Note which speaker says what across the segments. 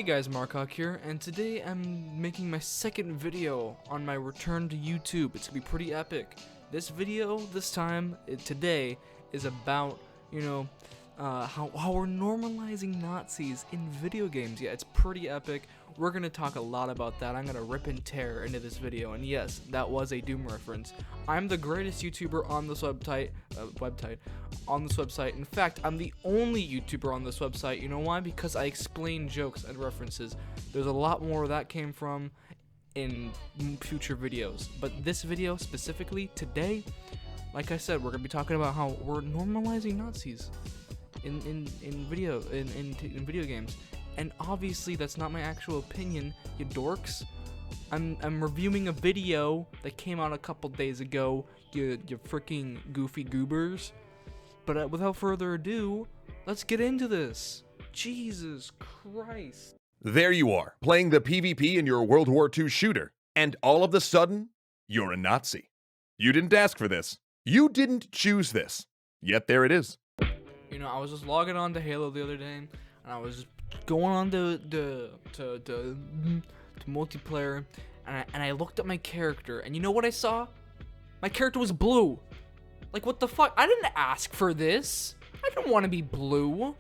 Speaker 1: Hey guys, Marcock here, and today I'm making my second video on my return to YouTube. It's gonna be pretty epic. This video, today, is about, how we're normalizing Nazis in video games. Yeah, it's pretty epic. We're gonna talk a lot about that. I'm gonna rip and tear into this video, and yes, that was a Doom reference. I'm the greatest YouTuber on this website. In fact, I'm the only YouTuber on this website. You know why? Because I explain jokes and references. There's a lot more where that came from in future videos, but this video specifically today, like I said, we're gonna be talking about how we're normalizing Nazis in video games. And obviously that's not my actual opinion, you dorks. I'm reviewing a video that came out a couple days ago, you freaking goofy goobers. But without further ado, let's get into this. Jesus Christ.
Speaker 2: There you are, playing the PvP in your World War II shooter, and all of a sudden, you're a Nazi. You didn't ask for this. You didn't choose this. Yet there it is.
Speaker 1: You know, I was just logging on to Halo the other day, and I was just going on to multiplayer, and I looked at my character, and you know what I saw? My character was blue. Like, what the fuck? I didn't ask for this. I didn't want to be blue.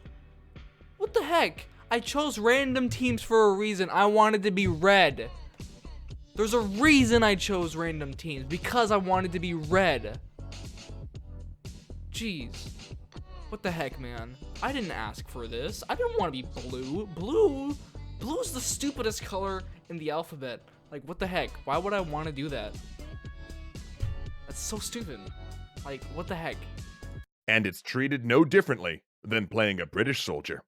Speaker 1: What the heck? I chose random teams for a reason. I wanted to be red. There's a reason I chose random teams, because I wanted to be red. Jeez. What the heck, man? I didn't ask for this. I didn't want to be blue. Blue's the stupidest color in the alphabet. Like, what the heck? Why would I want to do that? That's so stupid. Like, what the heck?
Speaker 2: And it's treated no differently than playing a British soldier.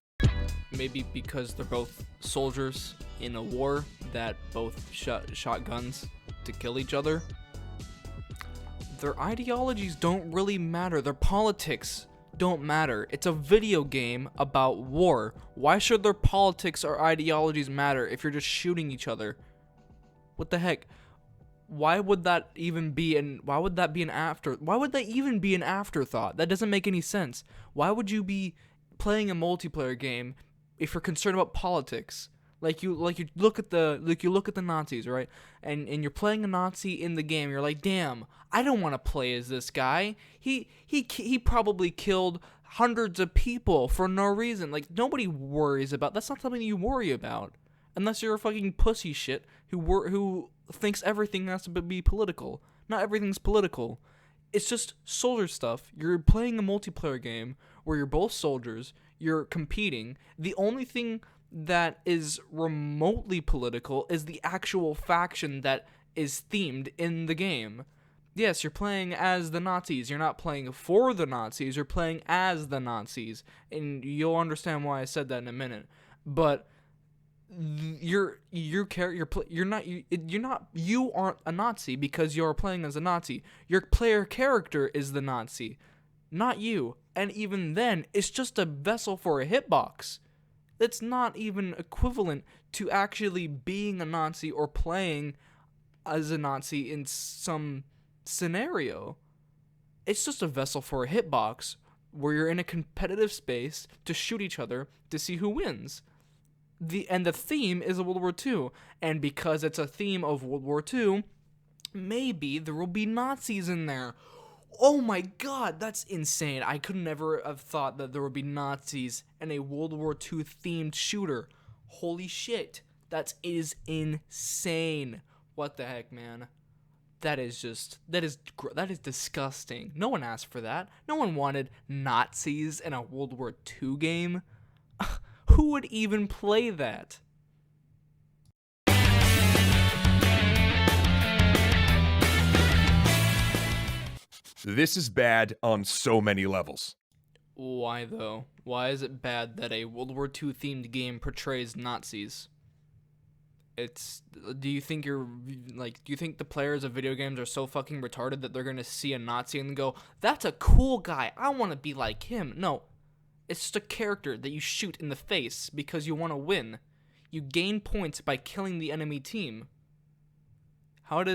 Speaker 1: Maybe because they're both soldiers in a war that both shot guns to kill each other. Their ideologies don't really matter. Their politics don't matter. It's a video game about war. Why should their politics or ideologies matter if you're just shooting each other? What the heck? Why would that even be an afterthought? That doesn't make any sense. Why would you be playing a multiplayer game if you're concerned about politics? You look at the Nazis, right? And you're playing a Nazi in the game. You're like, damn, I don't want to play as this guy. He probably killed hundreds of people for no reason. Like, nobody worries about. That's not something you worry about, unless you're a fucking pussy shit who thinks everything has to be political. Not everything's political. It's just soldier stuff. You're playing a multiplayer game where you're both soldiers. You're competing. The only thing that is remotely political is the actual faction that is themed in the game. Yes, you're playing as the Nazis. You're not playing for the Nazis. You're playing as the Nazis, and you'll understand why I said that in a minute. But you aren't a Nazi because you're playing as a Nazi. Your player character is the Nazi, not you. And even then, it's just a vessel for a hitbox. It's not even equivalent to actually being a Nazi or playing as a Nazi in some scenario. It's just a vessel for a hitbox where you're in a competitive space to shoot each other to see who wins. The theme is World War II, and because it's a theme of World War II, maybe there will be Nazis in there. Oh my god, that's insane. I could never have thought that there would be Nazis in a World War II themed shooter. Holy shit, that is insane. What the heck, man? That is disgusting. No one asked for that. No one wanted Nazis in a World War II game. Who would even play that?
Speaker 2: This is bad on so many levels.
Speaker 1: Why though? Why is it bad that a World War II themed game portrays Nazis? Do you think the players of video games are so fucking retarded that they're gonna see a Nazi and go, that's a cool guy, I wanna be like him? No. It's just a character that you shoot in the face because you wanna win. You gain points by killing the enemy team. I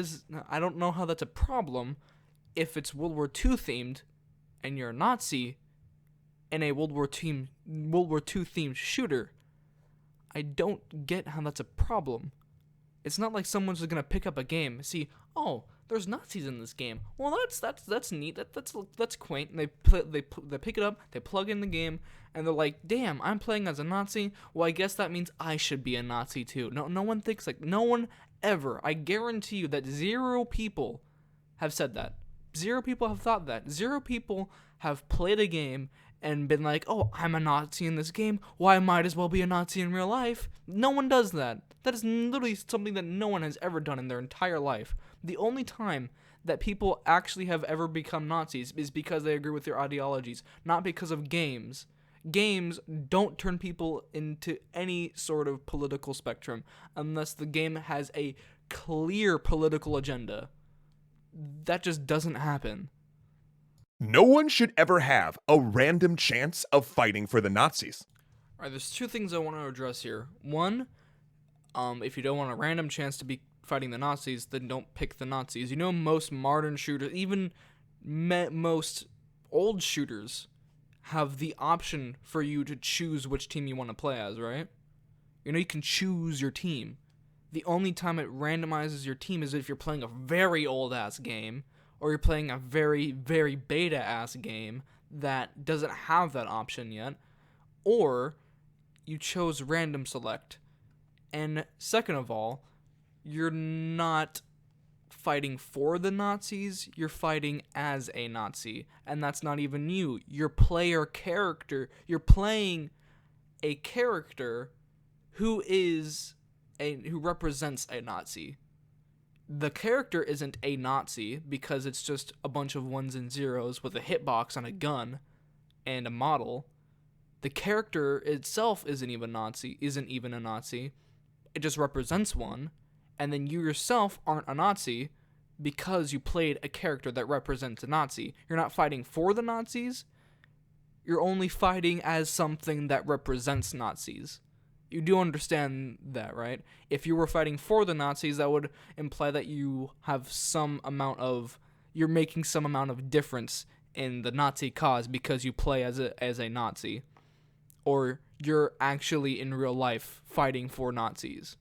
Speaker 1: don't know how that's a problem if it's World War II themed and you're a Nazi in a World War II themed shooter. I don't get how that's a problem. It's not like someone's gonna pick up a game, see, oh, there's Nazis in this game. Well, that's neat. That's quaint. And they pick it up, they plug in the game, and they're like, damn, I'm playing as a Nazi. Well, I guess that means I should be a Nazi too. No one thinks like, no one ever. I guarantee you that 0 people have said that. 0 people have thought that. 0 people have played a game and been like, oh, I'm a Nazi in this game. Well, I might as well be a Nazi in real life. No one does that. That is literally something that no one has ever done in their entire life. The only time that people actually have ever become Nazis is because they agree with their ideologies, not because of games. Games don't turn people into any sort of political spectrum unless the game has a clear political agenda. That just doesn't happen.
Speaker 2: No one should ever have a random chance of fighting for the Nazis.
Speaker 1: All right, there's 2 things I want to address here. One, if you don't want a random chance to be fighting the Nazis, then don't pick the Nazis. You know, most modern shooters, even most old shooters, have the option for you to choose which team you want to play as, right? You know, you can choose your team. The only time it randomizes your team is if you're playing a very old-ass game, or you're playing a very, very beta-ass game that doesn't have that option yet, or you chose random select. And second of all, you're not fighting for the Nazis, you're fighting as a Nazi. And that's not even you. Your player character, you're playing a character who represents a Nazi. The character isn't a Nazi because it's just a bunch of 1s and 0s with a hitbox on a gun and a model. The character itself isn't even a Nazi. It just represents one. And then you yourself aren't a Nazi because you played a character that represents a Nazi. You're not fighting for the Nazis. You're only fighting as something that represents Nazis. You do understand that, right? If you were fighting for the Nazis, that would imply that you have you're making some amount of difference in the Nazi cause because you play as a Nazi. Or you're actually in real life fighting for Nazis.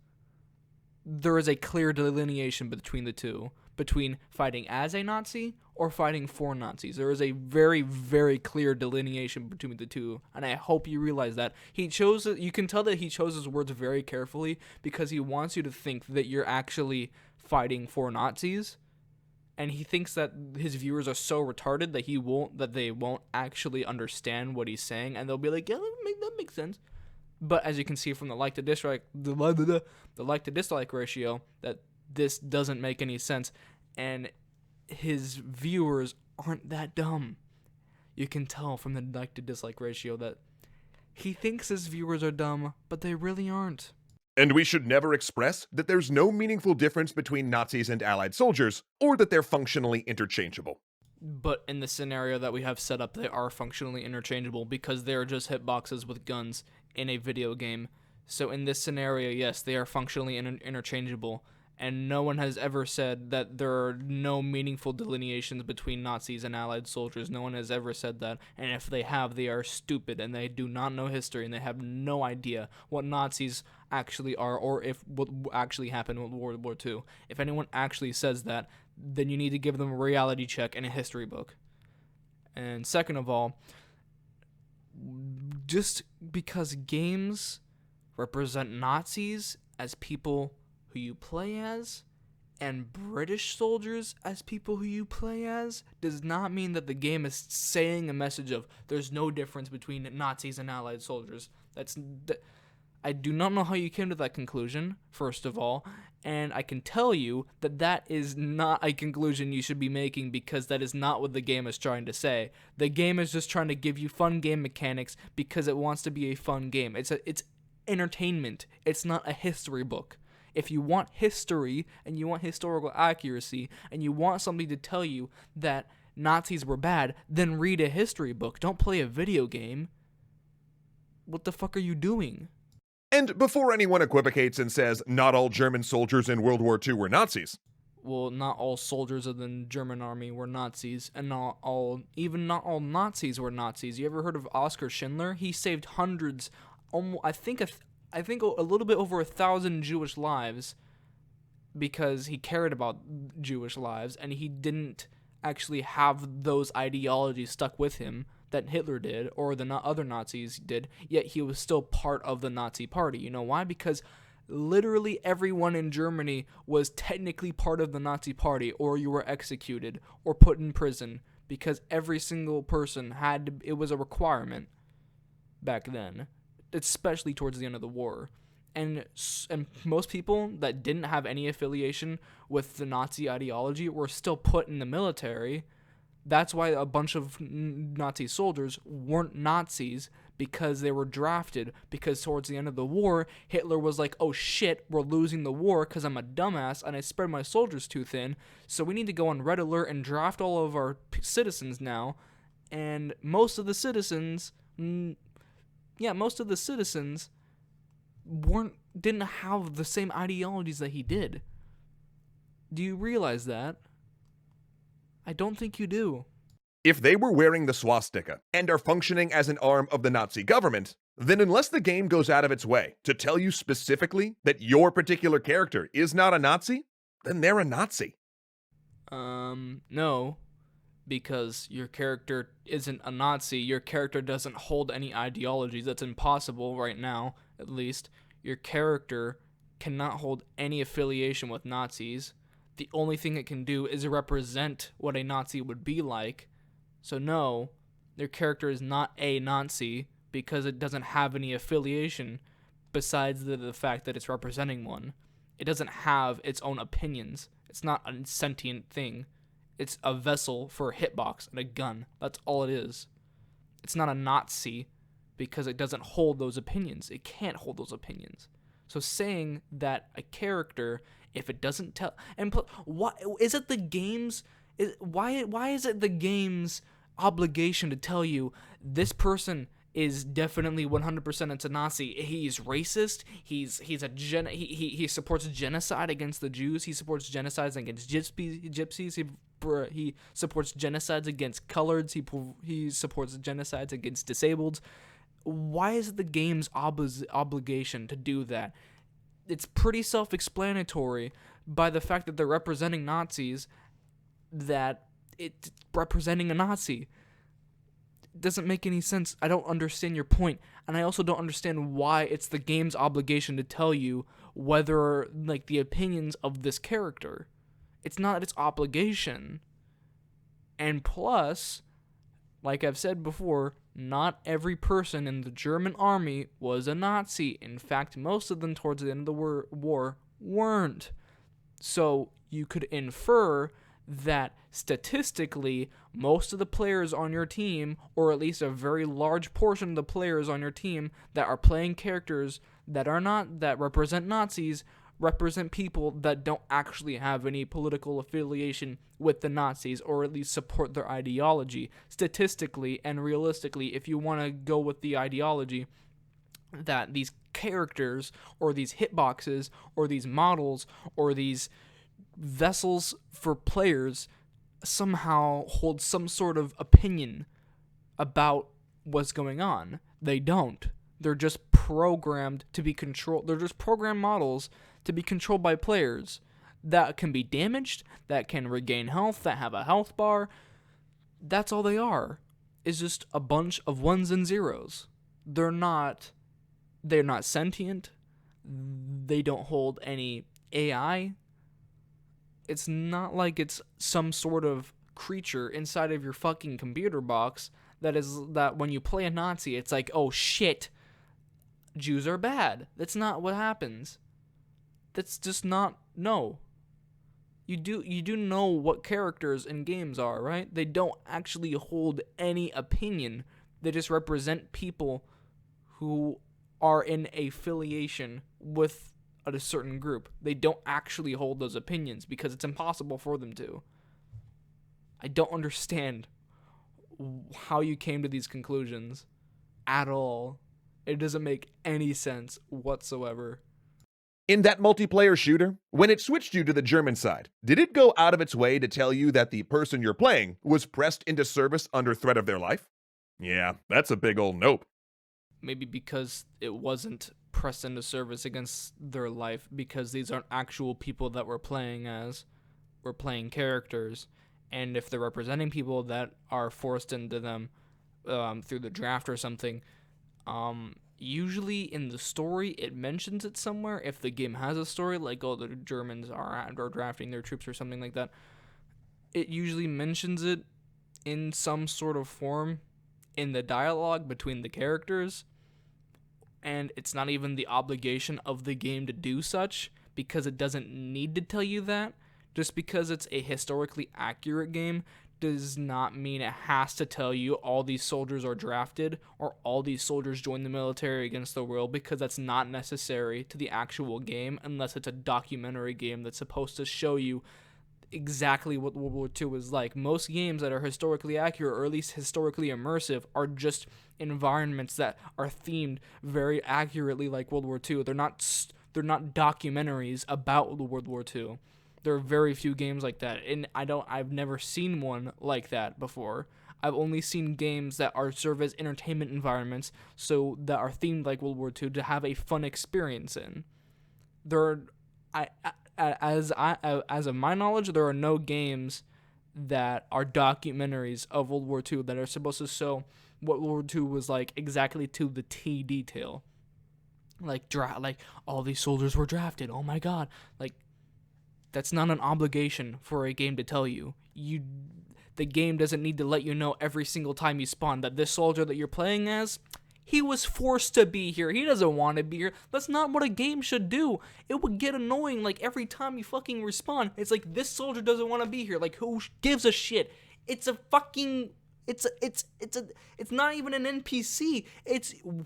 Speaker 1: There is a clear delineation between the two, between fighting as a Nazi or fighting for Nazis. There is a very, very clear delineation between the two, and I hope you realize that. You can tell that he chose his words very carefully because he wants you to think that you're actually fighting for Nazis, and he thinks that his viewers are so retarded that they won't actually understand what he's saying, and they'll be like, yeah, that makes sense. But as you can see from the like to dislike ratio, that this doesn't make any sense, and his viewers aren't that dumb. You can tell from the like to dislike ratio that he thinks his viewers are dumb, but they really aren't.
Speaker 2: And we should never express that there's no meaningful difference between Nazis and Allied soldiers, or that they're functionally interchangeable.
Speaker 1: But in the scenario that we have set up, they are functionally interchangeable because they're just hitboxes with guns in a video game. So in this scenario, yes, they are functionally interchangeable. And no one has ever said that there are no meaningful delineations between Nazis and Allied soldiers. No one has ever said that. And if they have, they are stupid and they do not know history and they have no idea what Nazis actually are or what actually happened in World War II. If anyone actually says that, then you need to give them a reality check and a history book. And second of all, just because games represent Nazis as people who you play as, and British soldiers as people who you play as, does not mean that the game is saying a message of there's no difference between Nazis and Allied soldiers. I do not know how you came to that conclusion, first of all, and I can tell you that that is not a conclusion you should be making because that is not what the game is trying to say. The game is just trying to give you fun game mechanics because it wants to be a fun game. It's entertainment. It's not a history book. If you want history and you want historical accuracy and you want something to tell you that Nazis were bad, then read a history book. Don't play a video game. What the fuck are you doing?
Speaker 2: And before anyone equivocates and says not all German soldiers in World War II were Nazis.
Speaker 1: Well, not all soldiers of the German army were Nazis, and not all Nazis were Nazis. You ever heard of Oskar Schindler? He saved hundreds, I think I think a little bit over 1,000 Jewish lives because he cared about Jewish lives and he didn't actually have those ideologies stuck with him that Hitler did or the other Nazis did, yet he was still part of the Nazi party. You know why? Because literally everyone in Germany was technically part of the Nazi party, or you were executed or put in prison, because every single person it was a requirement back then, especially towards the end of the war. And most people that didn't have any affiliation with the Nazi ideology were still put in the military. That's why a bunch of Nazi soldiers weren't Nazis, because they were drafted, because towards the end of the war, Hitler was like, oh shit, we're losing the war because I'm a dumbass and I spread my soldiers too thin, so we need to go on red alert and draft all of our citizens now. And most of the citizens didn't have the same ideologies that he did. Do you realize that? I don't think you do.
Speaker 2: If they were wearing the swastika and are functioning as an arm of the Nazi government, then unless the game goes out of its way to tell you specifically that your particular character is not a Nazi, then they're a Nazi.
Speaker 1: No. Because your character isn't a Nazi. Your character doesn't hold any ideologies. That's impossible right now, at least. Your character cannot hold any affiliation with Nazis. The only thing it can do is represent what a Nazi would be like. So no, their character is not a Nazi because it doesn't have any affiliation besides the fact that it's representing one. It doesn't have its own opinions. It's not a sentient thing. It's a vessel for a hitbox and a gun. That's all it is. It's not a Nazi because it doesn't hold those opinions. It can't hold those opinions. So saying that a character, if it doesn't tell, and why is it the game's? Why is it the game's obligation to tell you this person is definitely 100% it's a Nazi? He's racist. He supports genocide against the Jews. He supports genocides against gypsies. He supports genocides against coloreds. He supports genocides against disabled. Why is it the game's obligation to do that? It's pretty self-explanatory by the fact that they're representing Nazis, that it's representing a Nazi. It doesn't make any sense. I don't understand your point, and I also don't understand why it's the game's obligation to tell you whether, like, the opinions of this character. It's not its obligation. And plus, like I've said before, not every person in the German army was a Nazi. In fact, most of them towards the end of the war weren't. So you could infer that statistically, most of the players on your team, or at least a very large portion of the players on your team that are playing characters that represent Nazis, represent people that don't actually have any political affiliation with the Nazis, or at least support their ideology. Statistically and realistically, if you want to go with the ideology that these characters, or these hitboxes, or these models, or these vessels for players somehow hold some sort of opinion about what's going on, they don't. They're just programmed to be controlled. They're just program models to be controlled by players that can be damaged, that can regain health, that have a health bar. That's all they are. Is just a bunch of ones and zeros. They're not sentient. They don't hold any AI. It's not like it's some sort of creature inside of your fucking computer box that when you play a Nazi, it's like, oh shit, Jews are bad. That's not what happens. That's just not, no. You do know what characters in games are, right? They don't actually hold any opinion. They just represent people who are in affiliation with a certain group. They don't actually hold those opinions because it's impossible for them to. I don't understand how you came to these conclusions at all. It doesn't make any sense whatsoever.
Speaker 2: In that multiplayer shooter, when it switched you to the German side, did it go out of its way to tell you that the person you're playing was pressed into service under threat of their life? Yeah, that's a big old nope.
Speaker 1: Maybe because it wasn't pressed into service against their life because these aren't actual people that we're playing as. We're playing characters. And if they're representing people that are forced into them through the draft or something, usually in the story it mentions it somewhere. If the game has a story, like, oh, the Germans are drafting their troops or something like that, it usually mentions it in some sort of form in the dialogue between the characters, and it's not even the obligation of the game to do such because it doesn't need to tell you that. Just because it's a historically accurate game does not mean it has to tell you all these soldiers are drafted or all these soldiers join the military against their will, because that's not necessary to the actual game unless it's a documentary game that's supposed to show you exactly what World War II is like. Most games that are historically accurate, or at least historically immersive, are just environments that are themed very accurately like World War II. They're not documentaries about the World War II. There are very few games like that, and I've never seen one like that before. I've only seen games that serve as entertainment environments, so that are themed like World War II to have a fun experience in. As of my knowledge, there are no games that are documentaries of World War II that are supposed to show what World War II was like exactly to the T detail. Like all these soldiers were drafted. Oh my god! Like, that's not an obligation for a game to tell you. The game doesn't need to let you know every single time you spawn that this soldier that you're playing as, he was forced to be here. He doesn't want to be here. That's not what a game should do. It would get annoying, like, every time you fucking respawn. It's like, this soldier doesn't want to be here. Like, who gives a shit? It's a fucking... It's not even an NPC.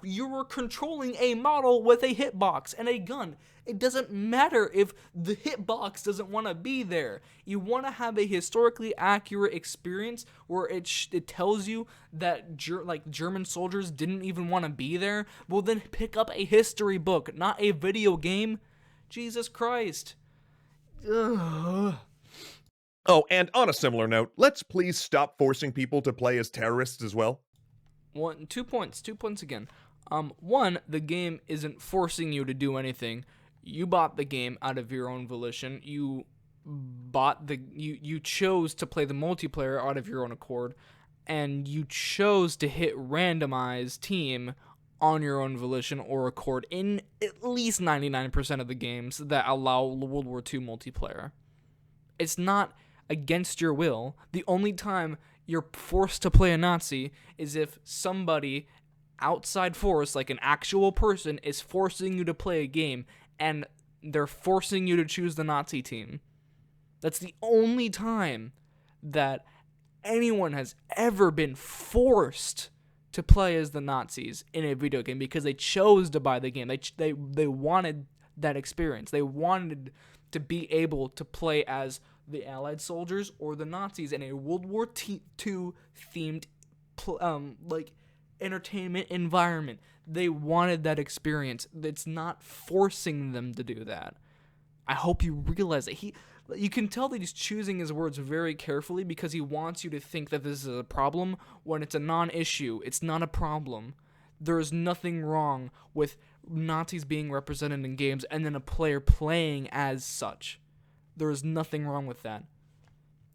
Speaker 1: You were controlling a model with a hitbox and a gun. It doesn't matter if the hitbox doesn't want to be there. You want to have a historically accurate experience where it tells you that German soldiers didn't even want to be there. Well, then pick up a history book, not a video game. Jesus Christ. Ugh.
Speaker 2: Oh, and on a similar note, let's please stop forcing people to play as terrorists as well.
Speaker 1: 2 points again. One, the game isn't forcing you to do anything. You bought the game out of your own volition. You chose to play the multiplayer out of your own accord, and you chose to hit randomize team on your own volition or accord in at least 99% of the games that allow World War II multiplayer. It's not against your will. The only time you're forced to play a Nazi is if somebody outside force, like an actual person, is forcing you to play a game and they're forcing you to choose the Nazi team. That's the only time that anyone has ever been forced to play as the Nazis in a video game because they chose to buy the game. They wanted that experience. They wanted to be able to play as the Allied soldiers or the Nazis in a World War II themed entertainment environment. They wanted that experience. It's not forcing them to do that. I hope you realize that you can tell that he's choosing his words very carefully because he wants you to think that this is a problem when it's a non-issue. It's not a problem. There is nothing wrong with Nazis being represented in games and then a player playing as such. There is nothing wrong with that.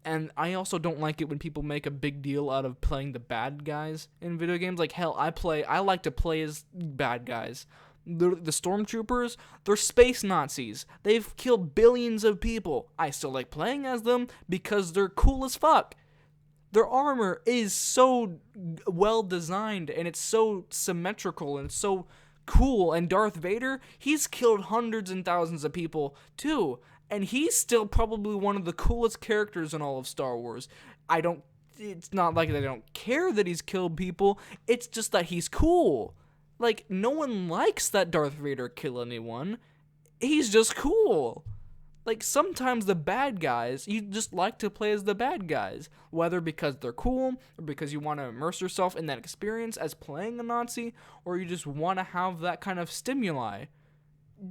Speaker 1: And I also don't like it when people make a big deal out of playing the bad guys in video games. Like, hell, I like to play as bad guys. The stormtroopers, they're space Nazis. They've killed billions of people. I still like playing as them because they're cool as fuck. Their armor is so well designed and it's so symmetrical and it's so cool. And Darth Vader, he's killed hundreds and thousands of people too. And he's still probably one of the coolest characters in all of Star Wars. It's not like I don't care that he's killed people. It's just that he's cool. Like, no one likes that Darth Vader kill anyone. He's just cool. Like, sometimes the bad guys, you just like to play as the bad guys. Whether because they're cool, or because you want to immerse yourself in that experience as playing a Nazi, or you just want to have that kind of stimuli.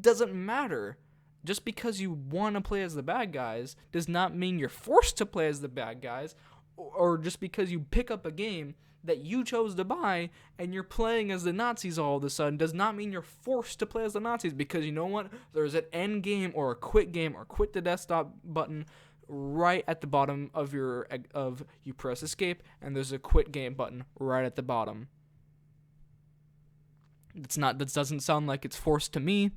Speaker 1: Doesn't matter. Just because you want to play as the bad guys does not mean you're forced to play as the bad guys, or just because you pick up a game that you chose to buy and you're playing as the Nazis all of a sudden does not mean you're forced to play as the Nazis, because you know what? There's an end game or a quit game or quit the desktop button right at the bottom of you press escape, and there's a quit game button right at the bottom. That doesn't sound like it's forced to me,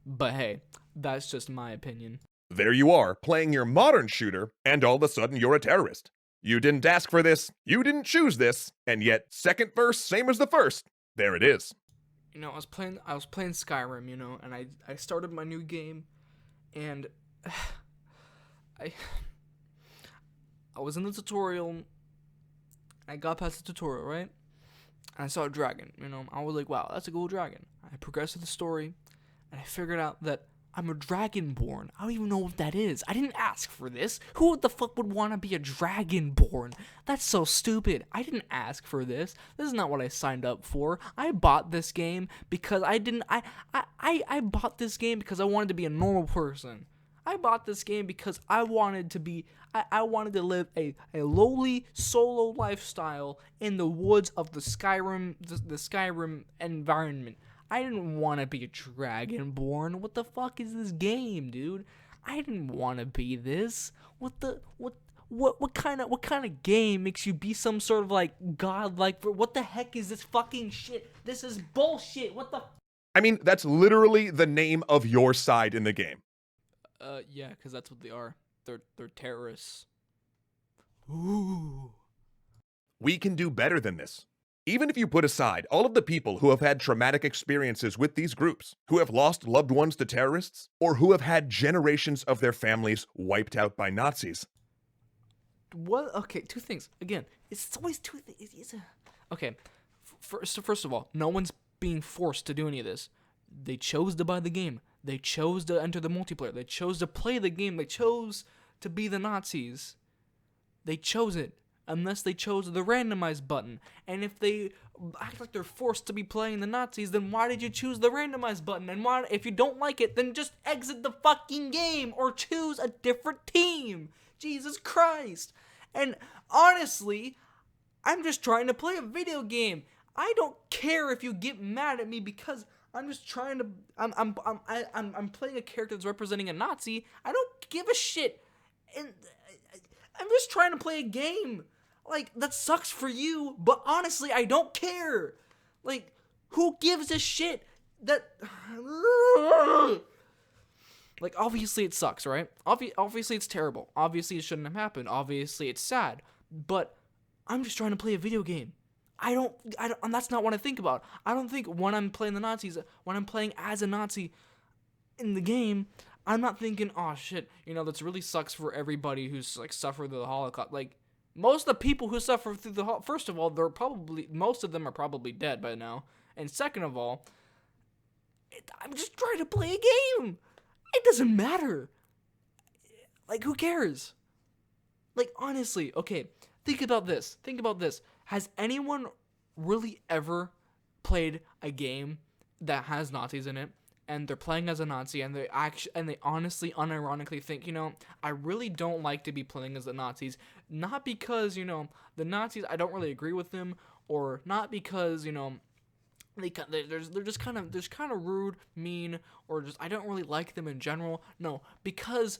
Speaker 1: but hey, that's just my opinion.
Speaker 2: There you are, playing your modern shooter, and all of a sudden you're a terrorist. You didn't ask for this, you didn't choose this, and yet second verse, same as the first. There it is.
Speaker 1: You know, I was playing Skyrim, you know, and I started my new game, and I was in the tutorial. I got past the tutorial, right? And I saw a dragon, you know. I was like, wow, that's a cool dragon. I progressed through the story, and I figured out that I'm a dragonborn. I don't even know what that is. I didn't ask for this. Who the fuck would want to be a dragonborn? That's so stupid. I didn't ask for this. This is not what I signed up for. I bought this game because I bought this game because I wanted to be a normal person. I bought this game because I wanted to be, I wanted to live a lowly solo lifestyle in the woods of the Skyrim environment. I didn't want to be a dragonborn. What the fuck is this game, dude? I didn't want to be this. What kind of game makes you be some sort of like godlike? What the heck is this fucking shit? This is bullshit. What the?
Speaker 2: I mean, that's literally the name of your side in the game.
Speaker 1: Yeah, because that's what they are. They're terrorists. Ooh.
Speaker 2: We can do better than this. Even if you put aside all of the people who have had traumatic experiences with these groups, who have lost loved ones to terrorists, or who have had generations of their families wiped out by Nazis.
Speaker 1: What? Okay, two things. Again, it's always two things. Okay, first of all, no one's being forced to do any of this. They chose to buy the game. They chose to enter the multiplayer. They chose to play the game. They chose to be the Nazis. They chose it. Unless they chose the randomize button. And if they act like they're forced to be playing the Nazis, then why did you choose the randomize button? And why, if you don't like it, then just exit the fucking game or choose a different team. Jesus Christ. And honestly, I'm just trying to play a video game. I don't care if you get mad at me because I'm just trying to. I'm playing a character that's representing a Nazi. I don't give a shit. And I'm just trying to play a game. Like, that sucks for you, but honestly, I don't care. Like, who gives a shit? That. Like, obviously it sucks, right? Obviously it's terrible. Obviously it shouldn't have happened. Obviously it's sad. But I'm just trying to play a video game. I don't, and that's not what I think about. I don't think when I'm playing the Nazis, when I'm playing as a Nazi in the game, I'm not thinking, oh shit, you know, this really sucks for everybody who's like suffered the Holocaust. Like, most of the people who suffer through the Holocaust, first of all, most of them are probably dead by now. And second of all, I'm just trying to play a game. It doesn't matter. Like, who cares? Like, honestly, okay, think about this. Has anyone really ever played a game that has Nazis in it, and they're playing as a Nazi, and they honestly, unironically think, you know, I really don't like to be playing as the Nazis, not because, you know, the Nazis, I don't really agree with them, or not because, you know, they're just kind of rude, mean, or just I don't really like them in general. No, because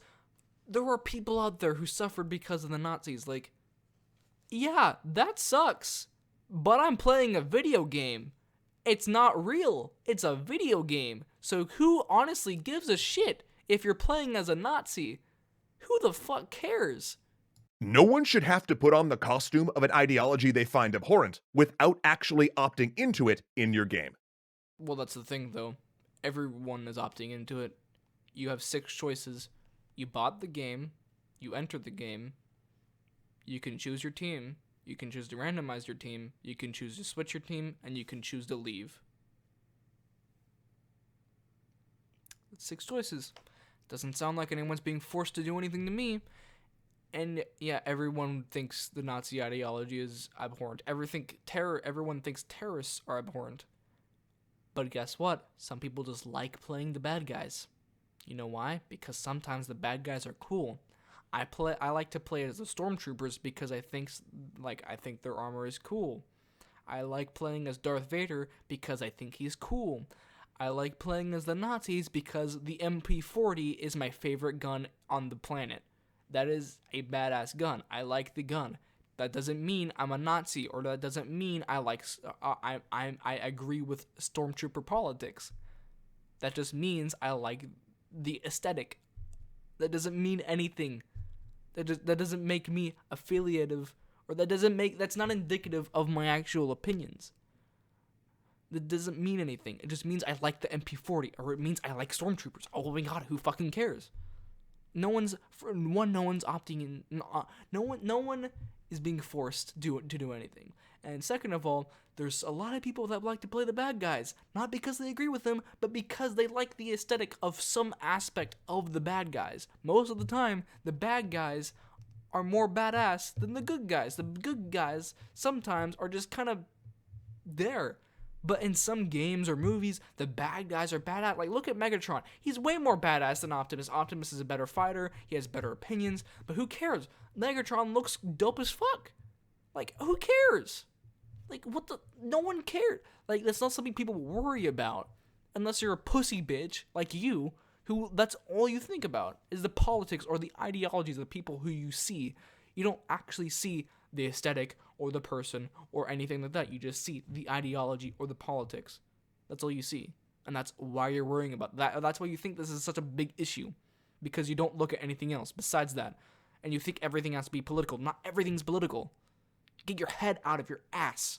Speaker 1: there are people out there who suffered because of the Nazis. Like, yeah, that sucks, but I'm playing a video game. It's not real. It's a video game. So who honestly gives a shit if you're playing as a Nazi? Who the fuck cares?
Speaker 2: No one should have to put on the costume of an ideology they find abhorrent without actually opting into it in your game.
Speaker 1: Well, that's the thing, though. Everyone is opting into it. You have 6 choices. You bought the game. You entered the game. You can choose your team. You can choose to randomize your team. You can choose to switch your team. And you can choose to leave. That's 6 choices. Doesn't sound like anyone's being forced to do anything to me. And yeah, everyone thinks the Nazi ideology is abhorrent. Everyone thinks terrorists are abhorrent. But guess what? Some people just like playing the bad guys. You know why? Because sometimes the bad guys are cool. I like to play as the stormtroopers because I think their armor is cool. I like playing as Darth Vader because I think he's cool. I like playing as the Nazis because the MP40 is my favorite gun on the planet. That is a badass gun. I like the gun. That doesn't mean I'm a Nazi, or that doesn't mean I agree with stormtrooper politics. That just means I like the aesthetic. That doesn't mean anything. That doesn't make me affiliative, or that's not indicative of my actual opinions. That doesn't mean anything. It just means I like the MP40, or it means I like stormtroopers. Oh my god, who fucking cares? No one's opting in. No one is being forced to do anything. And second of all, there's a lot of people that like to play the bad guys, not because they agree with them, but because they like the aesthetic of some aspect of the bad guys. Most of the time, the bad guys are more badass than the good guys. The good guys sometimes are just kind of there. But in some games or movies, the bad guys are badass. Like, look at Megatron. He's way more badass than Optimus. Optimus is a better fighter. He has better opinions. But who cares? Megatron looks dope as fuck. Like, who cares? Like, what the? No one cared. Like, that's not something people worry about. Unless you're a pussy bitch like you, who that's all you think about is the politics or the ideologies of the people who you see. You don't actually see the aesthetic or the person or anything like that. You just see the ideology or the politics. That's all you see. And that's why you're worrying about that. That's why you think this is such a big issue. Because you don't look at anything else besides that. And you think everything has to be political. Not everything's political. Get your head out of your ass.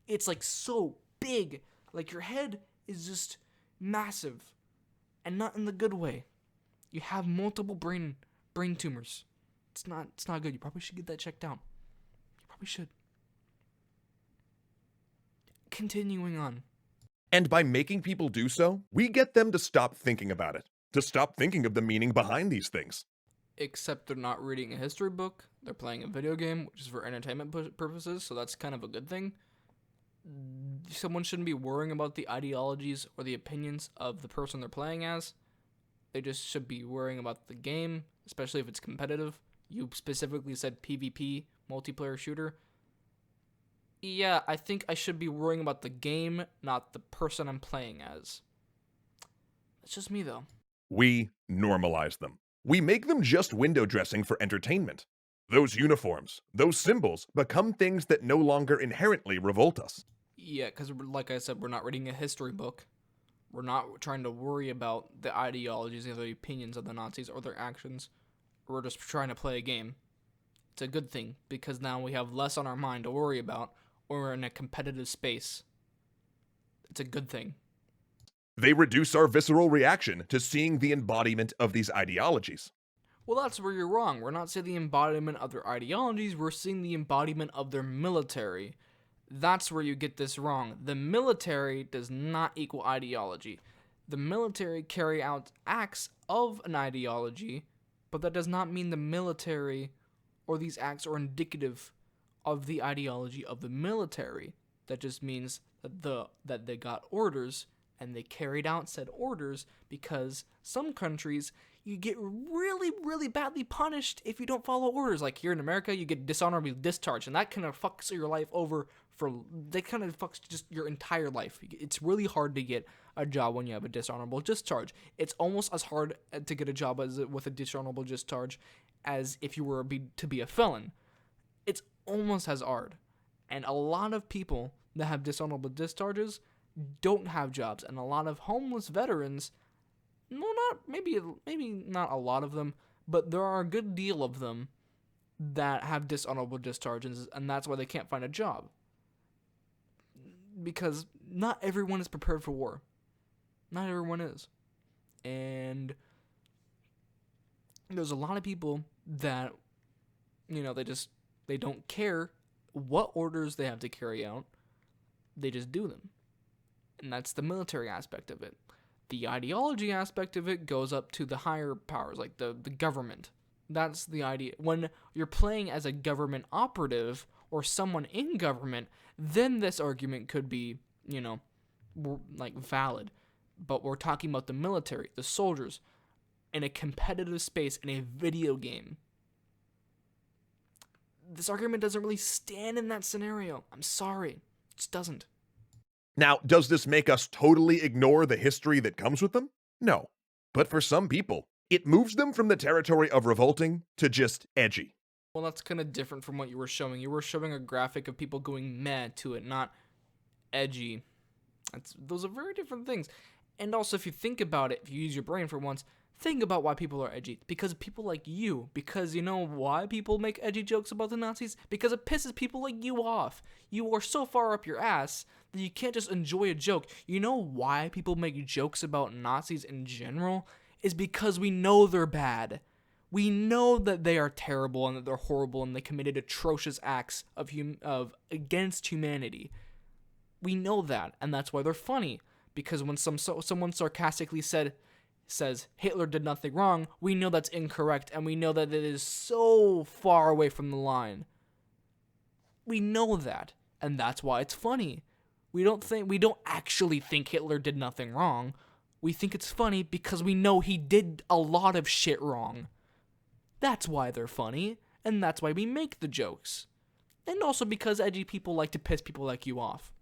Speaker 1: It's like so big. Like your head is just massive. And not in the good way. You have multiple brain tumors. It's not good. You probably should get that checked out. You probably should. Continuing on.
Speaker 2: And by making people do so, we get them to stop thinking about it, to stop thinking of the meaning behind these things.
Speaker 1: Except they're not reading a history book. They're playing a video game, which is for entertainment purposes, so that's kind of a good thing. Someone shouldn't be worrying about the ideologies or the opinions of the person they're playing as. They just should be worrying about the game, especially if it's competitive. You specifically said PvP, multiplayer shooter. Yeah, I think I should be worrying about the game, not the person I'm playing as. That's just me, though.
Speaker 2: We normalize them. We make them just window dressing for entertainment. Those uniforms, those symbols, become things that no longer inherently revolt us.
Speaker 1: Yeah, because like I said, we're not reading a history book. We're not trying to worry about the ideologies or the opinions of the Nazis or their actions. We're just trying to play a game. It's a good thing, because now we have less on our mind to worry about, or we're in a competitive space. It's a good thing.
Speaker 2: They reduce our visceral reaction to seeing the embodiment of these ideologies.
Speaker 1: Well, that's where you're wrong. We're not seeing the embodiment of their ideologies, we're seeing the embodiment of their military. That's where you get this wrong. The military does not equal ideology. The military carry out acts of an ideology, but that does not mean the military or these acts are indicative of the ideology of the military. That just means that they got orders and they carried out said orders, because some countries you get really, really badly punished if you don't follow orders. Like here in America, you get dishonorably discharged, and that kind of fucks your life over that kind of fucks just your entire life. It's really hard to get a job when you have a dishonorable discharge. It's almost as hard to get a job with a dishonorable discharge as if you were to be a felon. It's almost as hard. And a lot of people that have dishonorable discharges don't have jobs, and a lot of homeless veterans, maybe not a lot of them, but there are a good deal of them that have dishonorable discharges, and that's why they can't find a job. Because not everyone is prepared for war. Not everyone is. And there's a lot of people that, they don't care what orders they have to carry out. They just do them. And that's the military aspect of it. The ideology aspect of it goes up to the higher powers, like the government. That's the idea. When you're playing as a government operative or someone in government, then this argument could be, valid. But we're talking about the military, the soldiers, in a competitive space, in a video game. this argument doesn't really stand in that scenario. I'm sorry. It just doesn't.
Speaker 2: Now, does this make us totally ignore the history that comes with them? No. But for some people, it moves them from the territory of revolting to just edgy.
Speaker 1: Well, that's kind of different from what you were showing. You were showing a graphic of people going mad to it, not edgy. Those are very different things. And also, if you think about it, if you use your brain for once, think about why people are edgy. Because of people like you. Because you know why people make edgy jokes about the Nazis? Because it pisses people like you off. You are so far up your ass that you can't just enjoy a joke. You know why people make jokes about Nazis in general? Is because we know they're bad. We know that they are terrible and that they're horrible and they committed atrocious acts of against humanity. We know that, and that's why they're funny. Because when someone sarcastically says Hitler did nothing wrong, we know that's incorrect, and we know that it is so far away from the line. We know that, and that's why it's funny. We don't actually think Hitler did nothing wrong. We think it's funny because we know he did a lot of shit wrong. That's why they're funny, and that's why we make the jokes. And also because edgy people like to piss people like you off.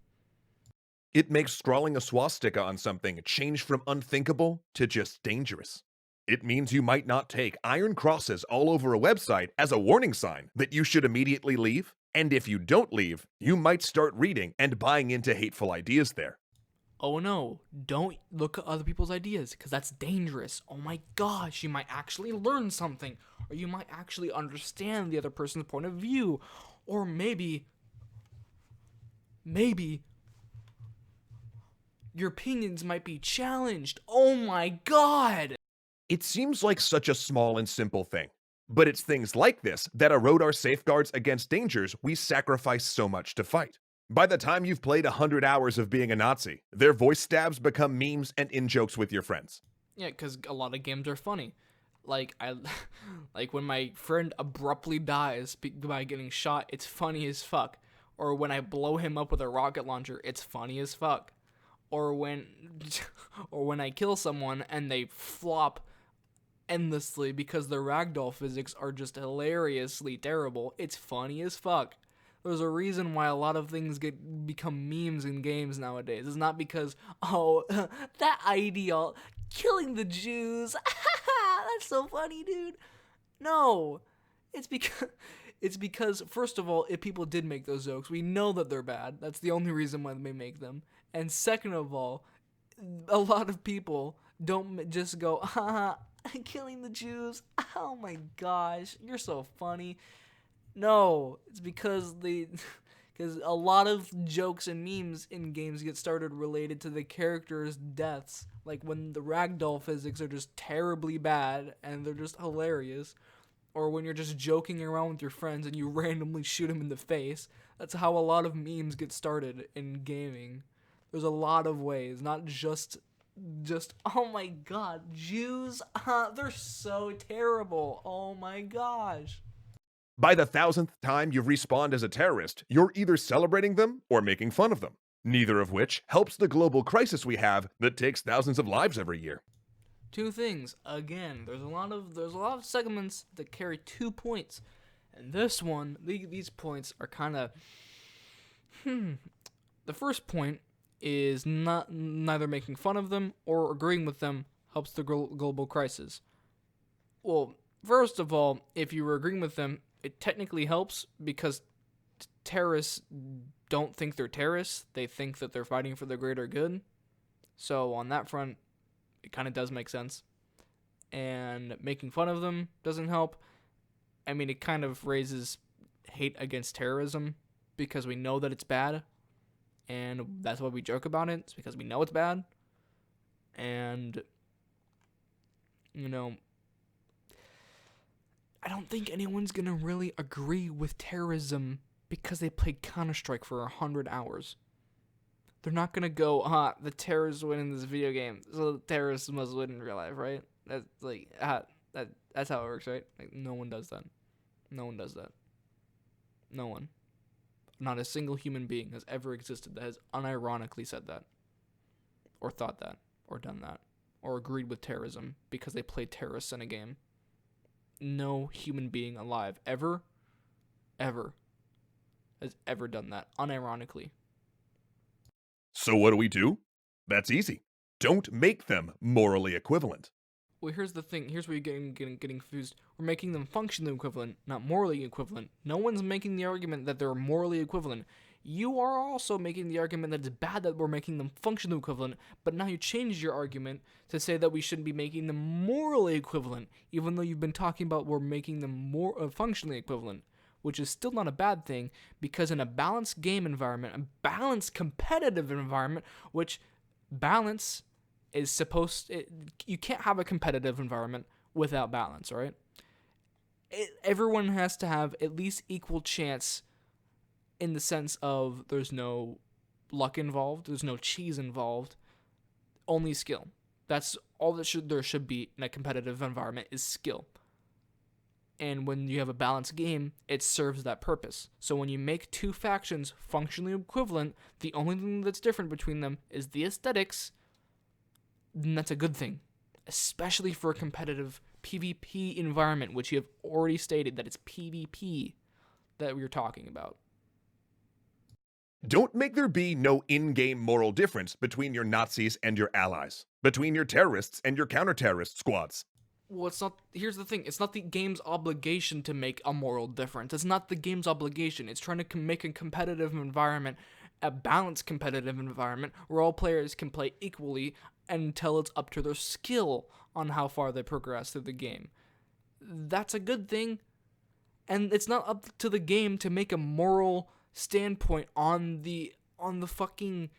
Speaker 2: It makes scrawling a swastika on something change from unthinkable to just dangerous. It means you might not take iron crosses all over a website as a warning sign that you should immediately leave, and if you don't leave, you might start reading and buying into hateful ideas there.
Speaker 1: Oh no, don't look at other people's ideas, because that's dangerous. Oh my gosh, you might actually learn something, or you might actually understand the other person's point of view, or maybe your opinions might be challenged. Oh my god!
Speaker 2: It seems like such a small and simple thing, but it's things like this that erode our safeguards against dangers we sacrifice so much to fight. By the time you've played 100 hours of being a Nazi, their voice stabs become memes and in-jokes with your friends.
Speaker 1: Yeah, because a lot of games are funny. Like when my friend abruptly dies by getting shot, it's funny as fuck. Or when I blow him up with a rocket launcher, it's funny as fuck. Or when I kill someone and they flop endlessly because the ragdoll physics are just hilariously terrible, it's funny as fuck. There's a reason why a lot of things become memes in games nowadays. It's not because, oh, that ideal, killing the Jews, that's so funny, dude. No, it's because first of all, if people did make those jokes, we know that they're bad. That's the only reason why they make them. And second of all, a lot of people don't just go, haha, killing the Jews. Oh my gosh, you're so funny. No, it's because a lot of jokes and memes in games get started related to the characters' deaths. Like when the ragdoll physics are just terribly bad and they're just hilarious. Or when you're just joking around with your friends and you randomly shoot them in the face. That's how a lot of memes get started in gaming. There's a lot of ways, not just oh my god, Jews, they're so terrible. Oh my gosh.
Speaker 2: By the 1000th time you respawned as a terrorist, you're either celebrating them or making fun of them, neither of which helps the global crisis we have that takes thousands of lives every year.
Speaker 1: Two things. Again, there's a lot of segments that carry 2 points. And this one, these points are kind of The first point is neither making fun of them or agreeing with them helps the global crisis. Well, first of all, if you were agreeing with them, it technically helps because terrorists don't think they're terrorists. They think that they're fighting for the greater good. So on that front, it kind of does make sense. And making fun of them doesn't help. I mean, it kind of raises hate against terrorism because we know that it's bad. And that's why we joke about it. It's because we know it's bad. And, I don't think anyone's going to really agree with terrorism because they played Counter-Strike for 100 hours. They're not going to go, the terrorists win in this video game, so the terrorists must win in real life, right? That's like, that's how it works, right? Like, no one does that. No one does that. No one. Not a single human being has ever existed that has unironically said that, or thought that, or done that, or agreed with terrorism because they played terrorists in a game. No human being alive ever ever has ever done that, unironically.
Speaker 2: So what do? That's easy. Don't make them morally equivalent.
Speaker 1: Well, here's the thing. Here's where you're getting confused. We're making them functionally equivalent, not morally equivalent. No one's making the argument that they're morally equivalent. You are also making the argument that it's bad that we're making them functionally equivalent, but now you changed your argument to say that we shouldn't be making them morally equivalent, even though you've been talking about we're making them more functionally equivalent, which is still not a bad thing, because in a balanced game environment, a balanced competitive environment, which balance is you can't have a competitive environment without balance, right? Everyone has to have at least equal chance, in the sense of there's no luck involved, there's no cheese involved, only skill. That's all that there should be in a competitive environment is skill. And when you have a balanced game, it serves that purpose. So when you make two factions functionally equivalent, the only thing that's different between them is the aesthetics, then that's a good thing. Especially for a competitive PvP environment, which you have already stated that it's PvP that we're talking about.
Speaker 2: Don't make there be no in-game moral difference between your Nazis and your allies, between your terrorists and your counter-terrorist squads.
Speaker 1: Well, it's not. Here's the thing. It's not the game's obligation to make a moral difference. It's not the game's obligation. It's trying to make a competitive environment, a balanced competitive environment, where all players can play equally until it's up to their skill on how far they progress through the game. That's a good thing. And it's not up to the game to make a moral standpoint on the factions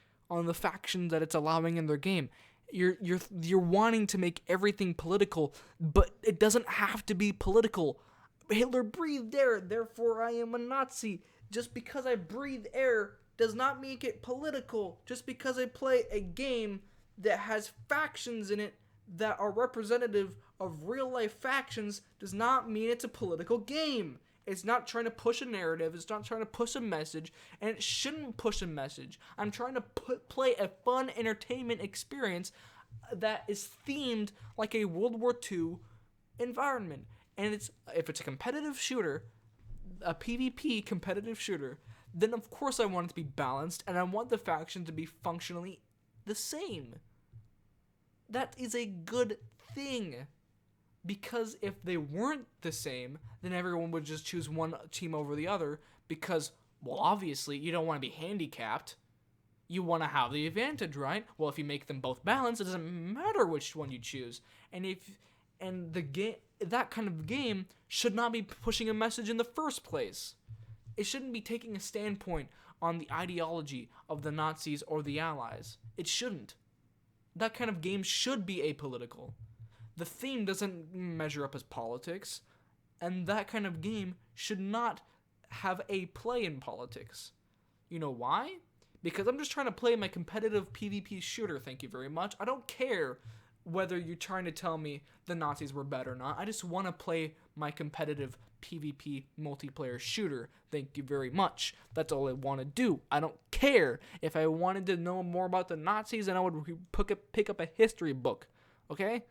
Speaker 1: that it's allowing in their game. You're wanting to make everything political, but it doesn't have to be political. Hitler breathed air, therefore I am a Nazi. Just because I breathe air does not make it political. Just because I play a game that has factions in it that are representative of real life factions does not mean it's a political game. It's not trying to push a narrative. It's not trying to push a message, and it shouldn't push a message. I'm trying to play a fun entertainment experience that is themed like a World War II environment. And if it's a competitive shooter, a PvP competitive shooter, then of course I want it to be balanced, and I want the faction to be functionally the same. That is a good thing. Because if they weren't the same, then everyone would just choose one team over the other because, well, obviously, you don't want to be handicapped. You want to have the advantage, right? Well, if you make them both balanced, it doesn't matter which one you choose. That kind of game should not be pushing a message in the first place. It shouldn't be taking a standpoint on the ideology of the Nazis or the Allies. It shouldn't. That kind of game should be apolitical. The theme doesn't measure up as politics, and that kind of game should not have a play in politics. You know why? Because I'm just trying to play my competitive PvP shooter, thank you very much. I don't care whether you're trying to tell me the Nazis were bad or not. I just want to play my competitive PvP multiplayer shooter, thank you very much. That's all I want to do. I don't care. If I wanted to know more about the Nazis, then I would pick up a history book, okay?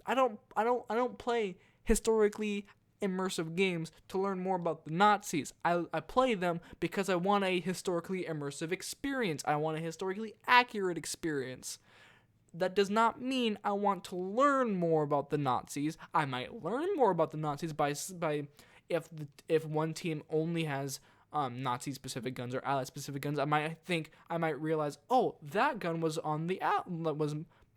Speaker 1: I don't play historically immersive games to learn more about the Nazis. I play them because I want a historically immersive experience. I want a historically accurate experience. That does not mean I want to learn more about the Nazis. I might learn more about the Nazis by if one team only has Nazi-specific guns or Ally-specific guns. I might realize, oh, that gun was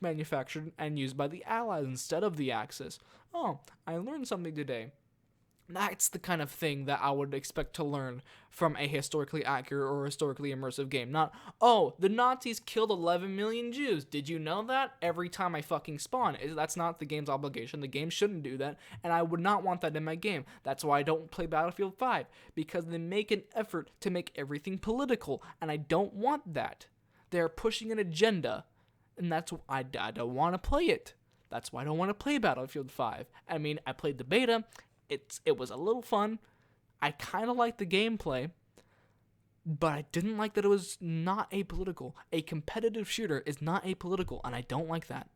Speaker 1: manufactured and used by the Allies instead of the Axis. Oh, I learned something today. That's the kind of thing that I would expect to learn from a historically accurate or historically immersive game. Not, oh, the Nazis killed 11 million Jews. Did you know that? Every time I fucking spawn. That's not the game's obligation. The game shouldn't do that, and I would not want that in my game. That's why I don't play Battlefield 5, because they make an effort to make everything political, and I don't want that. They're pushing an agenda, and that's why I don't want to play it. That's why I don't want to play Battlefield 5. I mean, I played the beta. It was a little fun. I kind of liked the gameplay, but I didn't like that it was not apolitical. A competitive shooter is not apolitical, and I don't like that.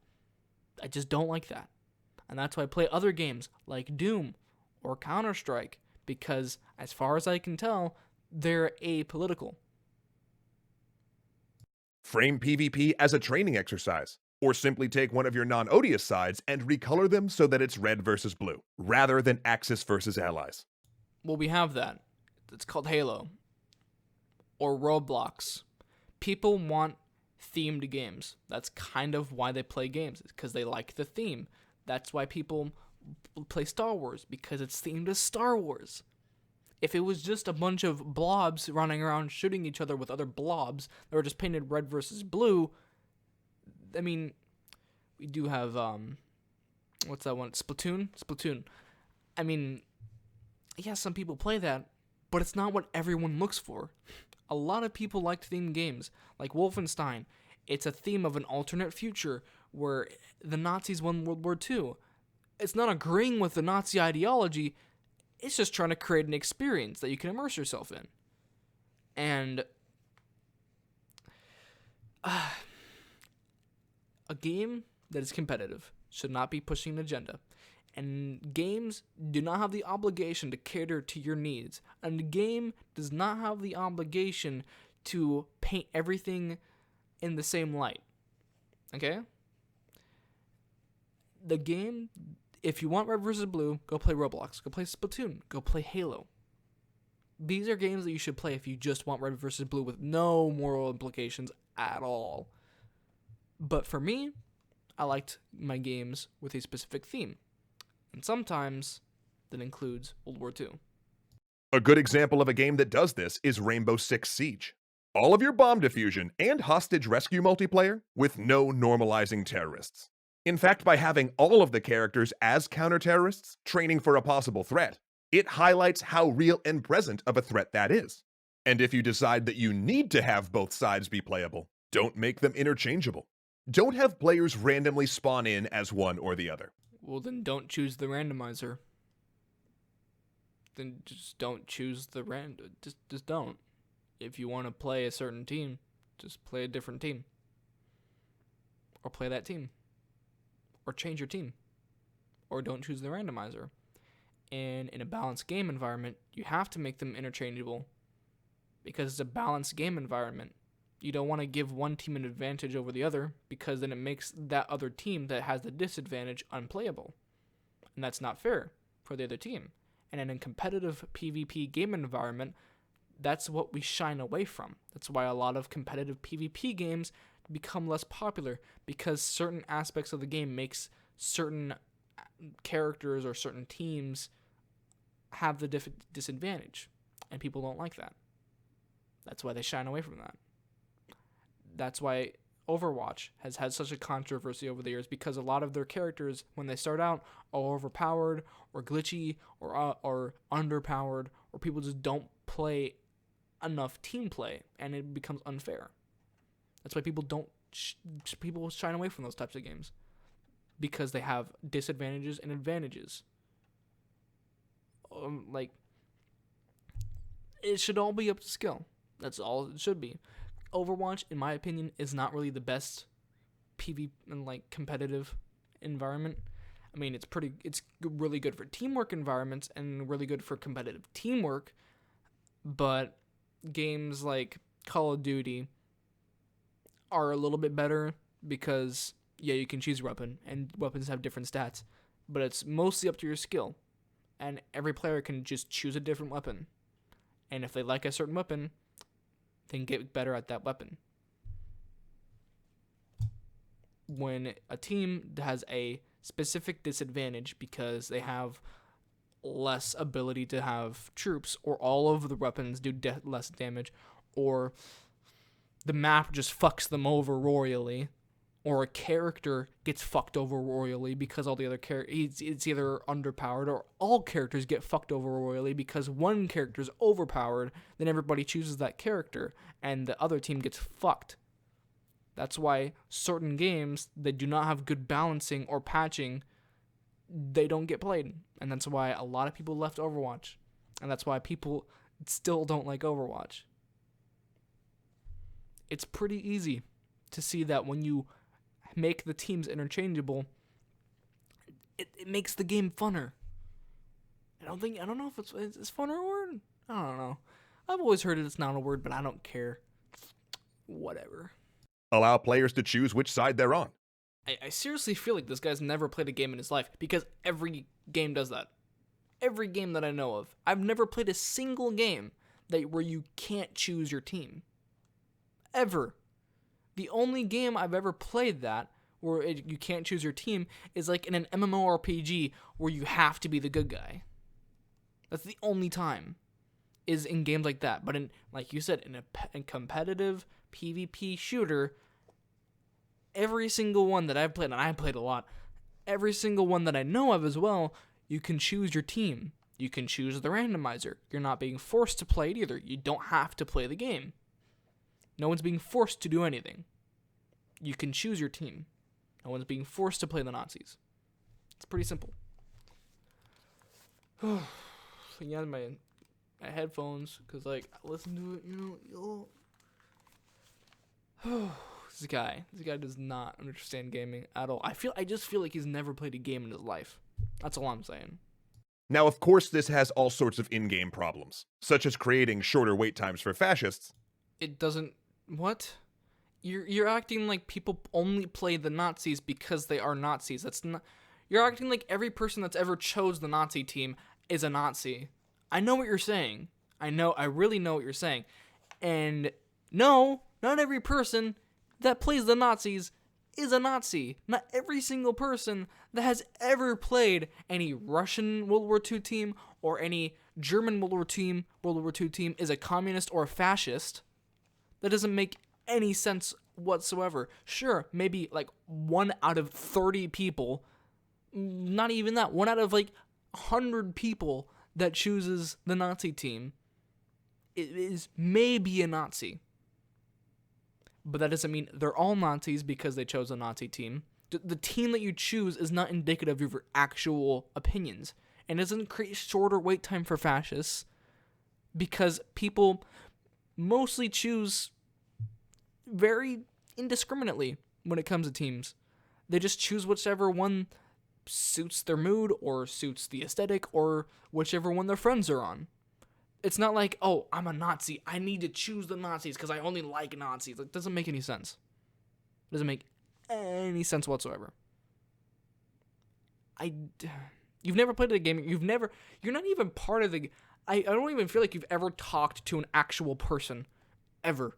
Speaker 1: I just don't like that. And that's why I play other games like Doom or Counter-Strike, because, as far as I can tell, they're apolitical.
Speaker 2: Frame PvP as a training exercise, or simply take one of your non-odious sides and recolor them so that it's red versus blue, rather than Axis versus allies.
Speaker 1: Well, we have that. It's called Halo or Roblox. People want themed games. That's kind of why they play games, because they like the theme. That's why people play Star Wars, because it's themed as Star Wars. If it was just a bunch of blobs running around shooting each other with other blobs that were just painted red versus blue, I mean, we do have, what's that one? Splatoon. I mean, yeah, some people play that, but it's not what everyone looks for. A lot of people like themed games, like Wolfenstein. It's a theme of an alternate future where the Nazis won World War II. It's not agreeing with the Nazi ideology, it's just trying to create an experience that you can immerse yourself in. And a game that is competitive should not be pushing an agenda. And games do not have the obligation to cater to your needs. And the game does not have the obligation to paint everything in the same light. Okay? The game, if you want red versus blue, go play Roblox. Go play Splatoon. Go play Halo. These are games that you should play if you just want red versus blue with no moral implications at all. But for me, I liked my games with a specific theme. And sometimes that includes World War II.
Speaker 2: A good example of a game that does this is Rainbow Six Siege. All of your bomb diffusion and hostage rescue multiplayer with no normalizing terrorists. In fact, by having all of the characters as counter-terrorists training for a possible threat, it highlights how real and present of a threat that is. And if you decide that you need to have both sides be playable, don't make them interchangeable. Don't have players randomly spawn in as one or the other.
Speaker 1: Well, then don't choose the randomizer. Then just don't choose the just don't. If you want to play a certain team, just play a different team. Or play that team. Or change your team. Or don't choose the randomizer. And in a balanced game environment, you have to make them interchangeable. Because it's a balanced game environment. You don't want to give one team an advantage over the other, because then it makes that other team that has the disadvantage unplayable. And that's not fair for the other team. And in a competitive PvP game environment, that's what we shine away from. That's why a lot of competitive PvP games become less popular, because certain aspects of the game makes certain characters or certain teams have the disadvantage. And people don't like that. That's why they shine away from that. That's why Overwatch has had such a controversy over the years, because a lot of their characters, when they start out, are overpowered or glitchy or underpowered, or people just don't play enough team play, and it becomes unfair. That's why people people shine away from those types of games, because they have disadvantages and advantages. Like, it should all be up to skill. That's all it should be. Overwatch, in my opinion, is not really the best PvP and competitive environment. I mean, it's really good for teamwork environments and really good for competitive teamwork, but games like Call of Duty are a little bit better because, yeah, you can choose a weapon, and weapons have different stats, but it's mostly up to your skill, and every player can just choose a different weapon, and if they like a certain weapon, then get better at that weapon. When a team has a specific disadvantage because they have less ability to have troops, or all of the weapons do less damage, or the map just fucks them over royally, or a character gets fucked over royally because all the other it's either underpowered, or all characters get fucked over royally because one character's overpowered, then everybody chooses that character and the other team gets fucked. That's why certain games that do not have good balancing or patching, they don't get played. And that's why a lot of people left Overwatch. And that's why people still don't like Overwatch. It's pretty easy to see that when you make the teams interchangeable, it makes the game funner. I don't know if it's fun or a word. I don't know. I've always heard it's not a word, but I don't care. Whatever.
Speaker 2: Allow players to choose which side they're on.
Speaker 1: I seriously feel like this guy's never played a game in his life because every game does that. Every game that I know of. I've never played a single game where you can't choose your team. Ever. The only game I've ever played that where you can't choose your team is like in an MMORPG where you have to be the good guy. That's the only time is in games like that. But in, like you said, in a competitive PvP shooter, every single one that I've played, and I've played a lot, every single one that I know of as well, you can choose your team. You can choose the randomizer. You're not being forced to play it either. You don't have to play the game. No one's being forced to do anything. You can choose your team. No one's being forced to play the Nazis. It's pretty simple. Yeah, my headphones, because, like, I listen to it, you know. This guy does not understand gaming at all. I just feel like he's never played a game in his life. That's all I'm saying.
Speaker 2: Now, of course, this has all sorts of in-game problems, such as creating shorter wait times for fascists.
Speaker 1: It doesn't... What? You're acting like people only play the Nazis because they are Nazis. That's not... You're acting like every person that's ever chose the Nazi team is a Nazi. I know what you're saying. I really know what you're saying. And no, not every person that plays the Nazis is a Nazi. Not every single person that has ever played any Russian World War II team or any German World War II team is a communist or a fascist. That doesn't make any sense whatsoever. Sure, maybe like 1 out of 30 people, not even that, 1 out of like 100 people that chooses the Nazi team is maybe a Nazi. But that doesn't mean they're all Nazis because they chose a Nazi team. The team that you choose is not indicative of your actual opinions. And it doesn't create shorter wait time for fascists because people mostly choose very indiscriminately when it comes to teams. They just choose whichever one suits their mood or suits the aesthetic or whichever one their friends are on. It's not like, oh, I'm a Nazi. I need to choose the Nazis because I only like Nazis. It doesn't make any sense. It doesn't make any sense whatsoever. You've never played a game. You're not even part of the... I don't even feel like you've ever talked to an actual person ever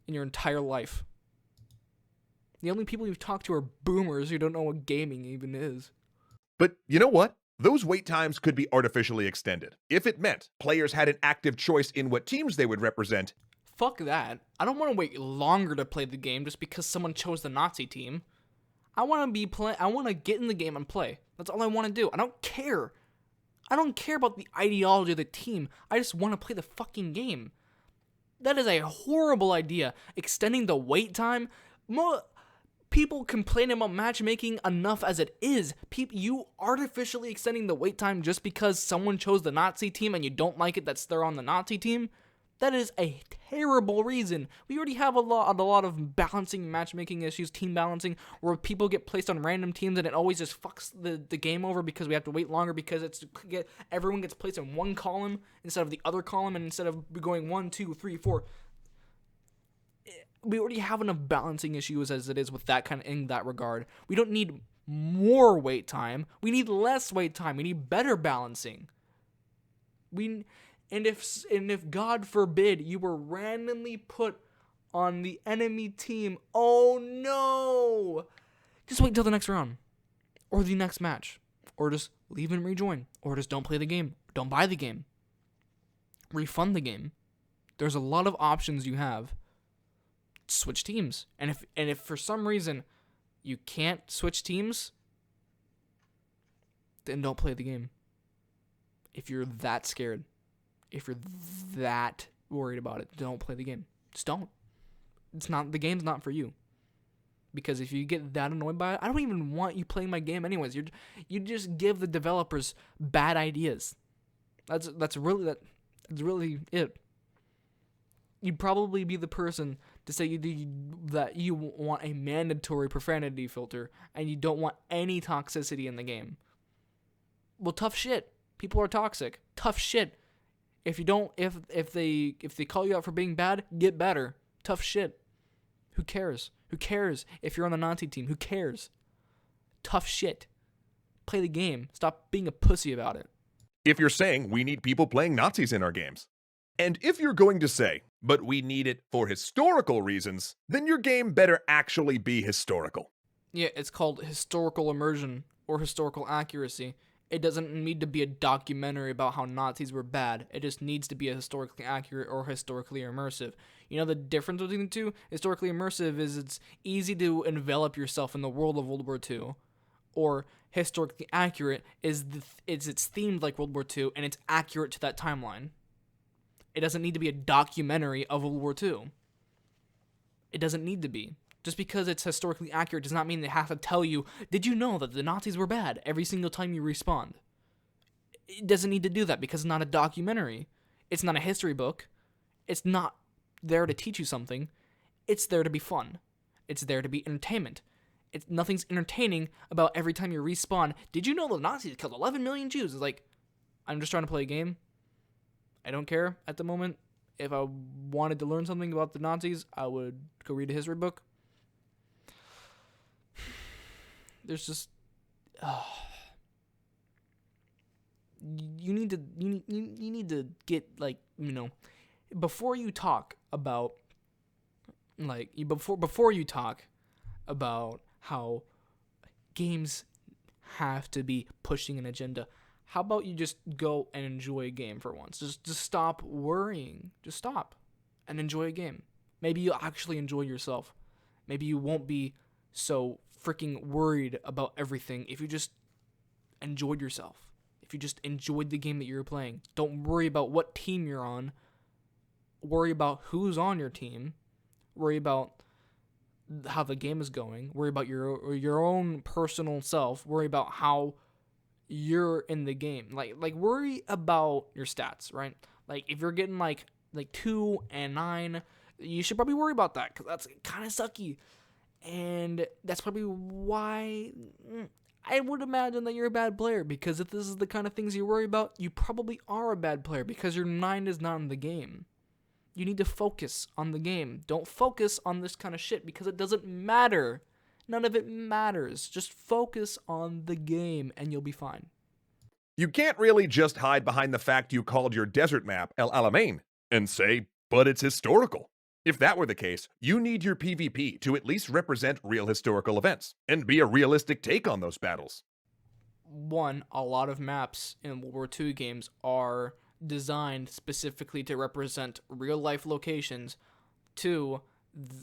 Speaker 1: in your entire life. The only people you've talked to are boomers who don't know what gaming even is.
Speaker 2: But you know what? Those wait times could be artificially extended if it meant players had an active choice in what teams they would represent.
Speaker 1: Fuck that. I don't want to wait longer to play the game just because someone chose the Nazi team. I want to get in the game and play. That's all I want to do. I don't care. I don't care about the ideology of the team. I just want to play the fucking game. That is a horrible idea. Extending the wait time. People complain about matchmaking enough as it is. You artificially extending the wait time just because someone chose the Nazi team and you don't like it that they're on the Nazi team? That is a terrible reason. We already have a lot of balancing matchmaking issues, team balancing, where people get placed on random teams and it always just fucks the game over because we have to wait longer because everyone gets placed in one column instead of the other column, and instead of going 1, 2, 3, 4. We already have enough balancing issues as it is with that kind of in that regard. We don't need more wait time. We need less wait time. We need better balancing. And if God forbid you were randomly put on the enemy team, oh no! Just wait until the next round, or the next match, or just leave and rejoin, or just don't play the game, don't buy the game, refund the game. There's a lot of options you have. Switch teams, and if for some reason you can't switch teams, then don't play the game. If you're that scared, if you're that worried about it, don't play the game. Just don't. The game's not for you. Because if you get that annoyed by it, I don't even want you playing my game anyways. You just give the developers bad ideas. That's really it. You'd probably be the person to say that you want a mandatory profanity filter and you don't want any toxicity in the game. Well, tough shit. People are toxic. Tough shit. If you don't, if they call you out for being bad, get better. Tough shit. Who cares? Who cares if you're on the Nazi team? Who cares? Tough shit. Play the game. Stop being a pussy about it.
Speaker 2: If you're saying we need people playing Nazis in our games, and if you're going to say, but we need it for historical reasons, then your game better actually be historical.
Speaker 1: Yeah, it's called historical immersion or historical accuracy. It doesn't need to be a documentary about how Nazis were bad. It just needs to be a historically accurate or historically immersive. You know the difference between the two? Historically immersive is it's easy to envelop yourself in the world of World War II. Or historically accurate is it's themed like World War II and it's accurate to that timeline. It doesn't need to be a documentary of World War II. It doesn't need to be. Just because it's historically accurate does not mean they have to tell you, did you know that the Nazis were bad every single time you respawn? It doesn't need to do that because it's not a documentary. It's not a history book. It's not there to teach you something. It's there to be fun. It's there to be entertainment. Nothing's entertaining about every time you respawn. Did you know the Nazis killed 11 million Jews? It's like, I'm just trying to play a game. I don't care at the moment. If I wanted to learn something about the Nazis, I would go read a history book. There's just, you need to get, like, you know, before you talk about, like, before you talk about how games have to be pushing an agenda, how about you just go and enjoy a game for once? Just stop worrying. Just stop and enjoy a game. Maybe you'll actually enjoy yourself. Maybe you won't be so freaking worried about everything if you just enjoyed yourself. If you just enjoyed the game that you're playing. Don't worry about what team you're on. Worry about who's on your team. Worry about how the game is going. Worry about your own personal self. Worry about how you're in the game. Like worry about your stats, right? Like if you're getting like 2 and 9, you should probably worry about that because that's kind of sucky. And that's probably why I would imagine that you're a bad player, because if this is the kind of things you worry about, you probably are a bad player because your mind is not in the game. You need to focus on the game. Don't focus on this kind of shit because it doesn't matter. None of it matters. Just focus on the game and you'll be fine.
Speaker 2: You can't really just hide behind the fact you called your desert map El Alamein and say, but it's historical. If that were the case, you need your PvP to at least represent real historical events and be a realistic take on those battles.
Speaker 1: One, a lot of maps in World War II games are designed specifically to represent real-life locations. Two,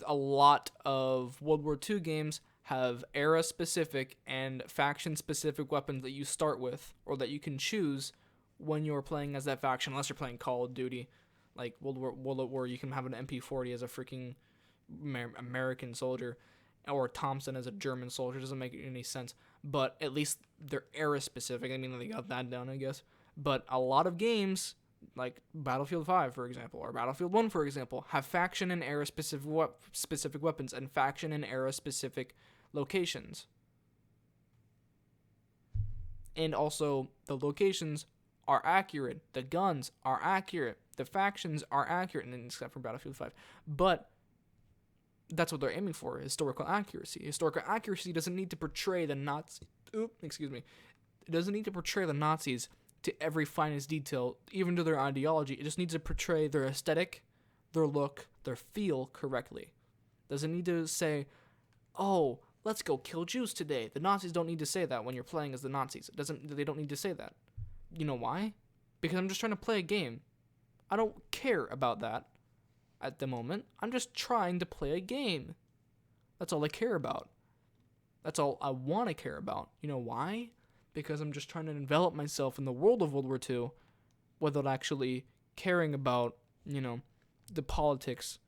Speaker 1: a lot of World War II games have era-specific and faction-specific weapons that you start with or that you can choose when you're playing as that faction, unless you're playing Call of Duty. Like World War, you can have an MP40 as a freaking American soldier, or Thompson as a German soldier. It doesn't make any sense, but at least they're era specific. I mean, they got that down, I guess. But a lot of games, like Battlefield 5, for example, or Battlefield 1, for example, have faction and era specific weapons and faction and era specific locations. And also, the locations are accurate. The guns are accurate. The factions are accurate, except for Battlefield 5. But that's what they're aiming for, historical accuracy. Historical accuracy doesn't need to portray the Nazis. It doesn't need to portray the Nazis to every finest detail, even to their ideology. It just needs to portray their aesthetic, their look, their feel correctly. Doesn't need to say, oh, let's go kill Jews today. The Nazis don't need to say that when you're playing as the Nazis. They don't need to say that. You know why? Because I'm just trying to play a game. I don't care about that at the moment. I'm just trying to play a game. That's all I care about. That's all I want to care about. You know why? Because I'm just trying to envelop myself in the world of World War II without actually caring about, the politics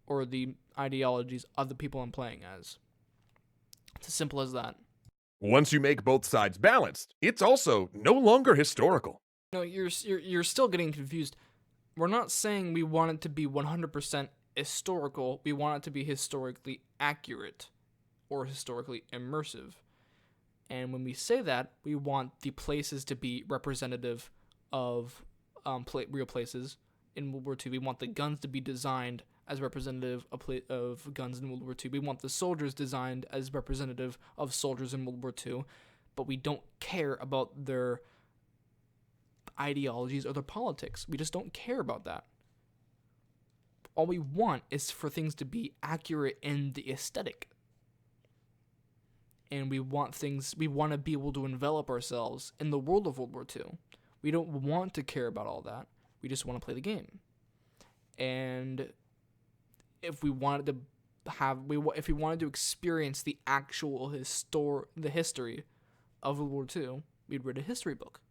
Speaker 1: or the ideologies of the people I'm playing as. It's as simple as that.
Speaker 2: Once you make both sides balanced, it's also no longer historical.
Speaker 1: No, you're still getting confused. We're not saying we want it to be 100% historical. We want it to be historically accurate or historically immersive. And when we say that, we want the places to be representative of real places in World War II. We want the guns to be designed as representative of guns in World War II. We want the soldiers designed as representative of soldiers in World War II. But we don't care about their ideologies or their politics. We just don't care about that. All we want is for things to be accurate in the aesthetic. And we want to be able to envelop ourselves in the world of World War II. We don't want to care about all that. We just want to play the game. And if we wanted to experience the actual history of World War II, we'd read a history book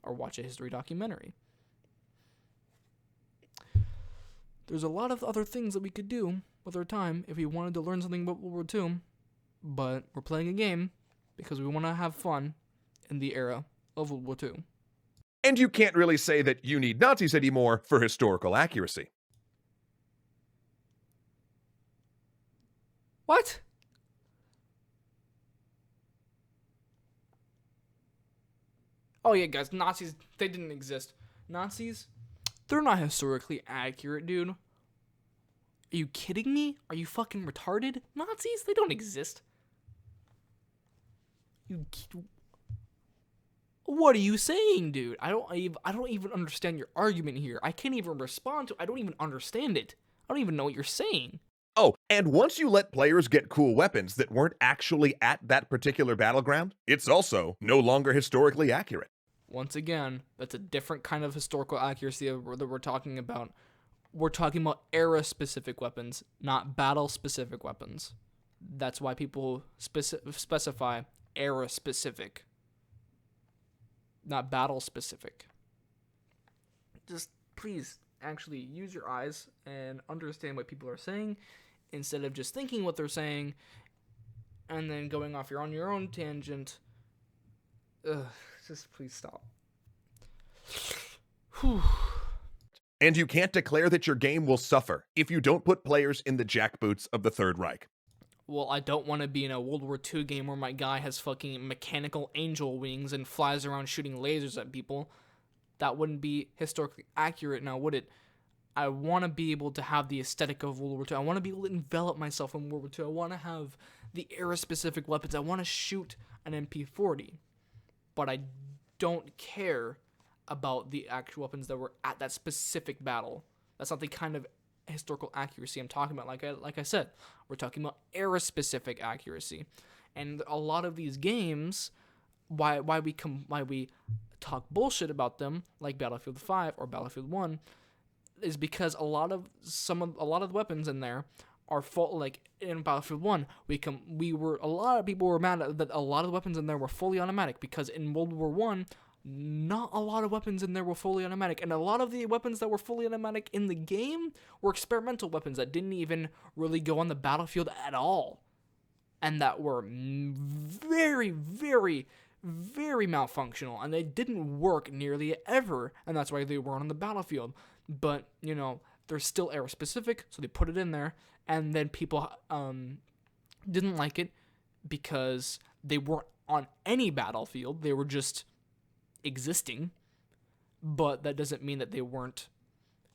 Speaker 1: or watch a history documentary. There's a lot of other things that we could do with our time if we wanted to learn something about World War II, but we're playing a game because we want to have fun in the era of World War II.
Speaker 2: And you can't really say that you need Nazis anymore for historical accuracy.
Speaker 1: What? Oh yeah, guys, Nazis, they didn't exist. Nazis, they're not historically accurate, dude. Are you kidding me? Are you fucking retarded? Nazis, they don't exist. What are you saying, dude? I don't even understand your argument here. I can't even respond to it. I don't even understand it. I don't even know what you're saying.
Speaker 2: Oh, and once you let players get cool weapons that weren't actually at that particular battleground, it's also no longer historically accurate.
Speaker 1: Once again, that's a different kind of historical accuracy that we're talking about. We're talking about era-specific weapons, not battle-specific weapons. That's why people specify era-specific, not battle-specific. Just please actually use your eyes and understand what people are saying instead of just thinking what they're saying and then going off on your own tangent. Just please stop. Whew.
Speaker 2: And you can't declare that your game will suffer if you don't put players in the jackboots of the Third Reich.
Speaker 1: Well, I don't want to be in a World War II game where my guy has fucking mechanical angel wings and flies around shooting lasers at people. That wouldn't be historically accurate now, would it? I want to be able to have the aesthetic of World War II. I want to be able to envelop myself in World War II. I want to have the era-specific weapons. I want to shoot an MP40. But I don't care about the actual weapons that were at that specific battle. That's not the kind of historical accuracy I'm talking about. Like I said, we're talking about era-specific accuracy. And a lot of these games, why we talk bullshit about them, like Battlefield 5 or Battlefield 1, is because a lot of the weapons in there are full. Like in Battlefield 1, a lot of people were mad that a lot of the weapons in there were fully automatic, because in World War 1, not a lot of weapons in there were fully automatic, and a lot of the weapons that were fully automatic in the game were experimental weapons that didn't even really go on the battlefield at all, and that were very, very, very malfunctional, and they didn't work nearly ever, and that's why they weren't on the battlefield. But, you know, they're still era specific, so they put it in there, and then people didn't like it because they weren't on any battlefield. They were just existing, but that doesn't mean that they weren't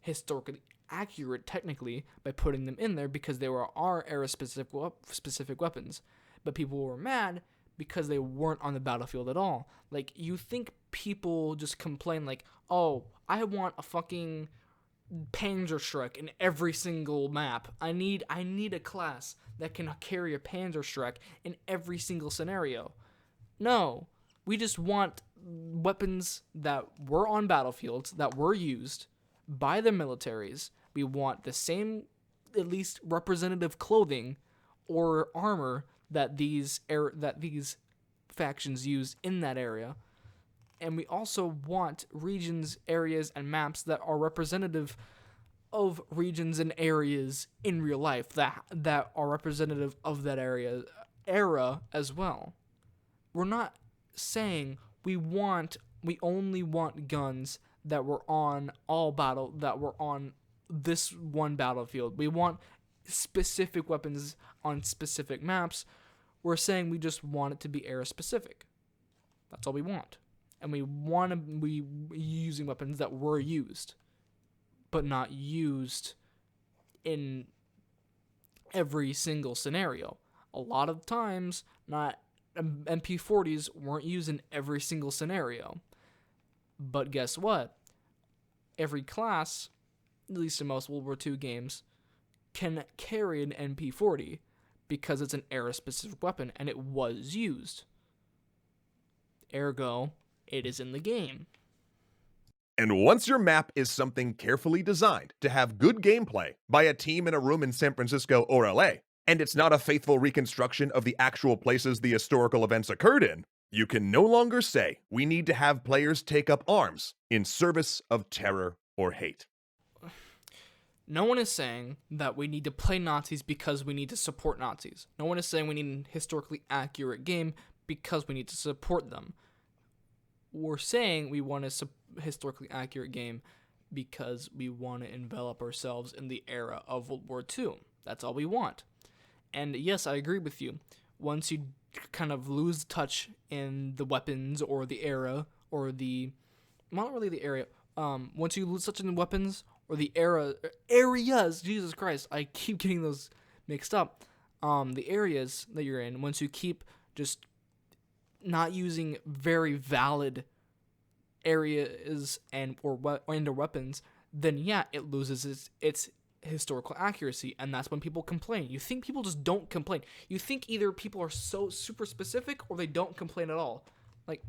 Speaker 1: historically accurate technically by putting them in there, because they were our era specific weapons. But people were mad because they weren't on the battlefield at all. Like, you think people just complain like, oh, I want a fucking Panzerschreck in every single map. I need a class that can carry a Panzerschreck in every single scenario. No, we just want weapons that were on battlefields, that were used by the militaries. We want the same, at least representative clothing or armor that these factions used in that area. And we also want regions, areas, and maps that are representative of regions and areas in real life, that are representative of that era as well. We're not saying we only want guns that were on this one battlefield. We want specific weapons on specific maps. We're saying we just want it to be era specific. That's all we want. And we want to be using weapons that were used, but not used in every single scenario. A lot of times, not MP40s weren't used in every single scenario. But guess what? Every class, at least in most World War II games, can carry an MP40 because it's an era-specific weapon and it was used. Ergo, it is in the game.
Speaker 2: And once your map is something carefully designed to have good gameplay by a team in a room in San Francisco or LA, and it's not a faithful reconstruction of the actual places the historical events occurred in, you can no longer say we need to have players take up arms in service of terror or hate.
Speaker 1: No one is saying that we need to play Nazis because we need to support Nazis. No one is saying we need an historically accurate game because we need to support them. We're saying we want a historically accurate game because we want to envelop ourselves in the era of World War II. That's all we want. And yes, I agree with you. Once you kind of lose touch in the weapons or the era or the... Not really the area. Once you lose touch in the weapons or the areas, Jesus Christ, I keep getting those mixed up. The areas that you're in, once you keep just not using very valid areas and or weapons, then yeah, it loses its historical accuracy, and that's when people complain. You think people just don't complain. You think either people are so super specific or they don't complain at all. Like,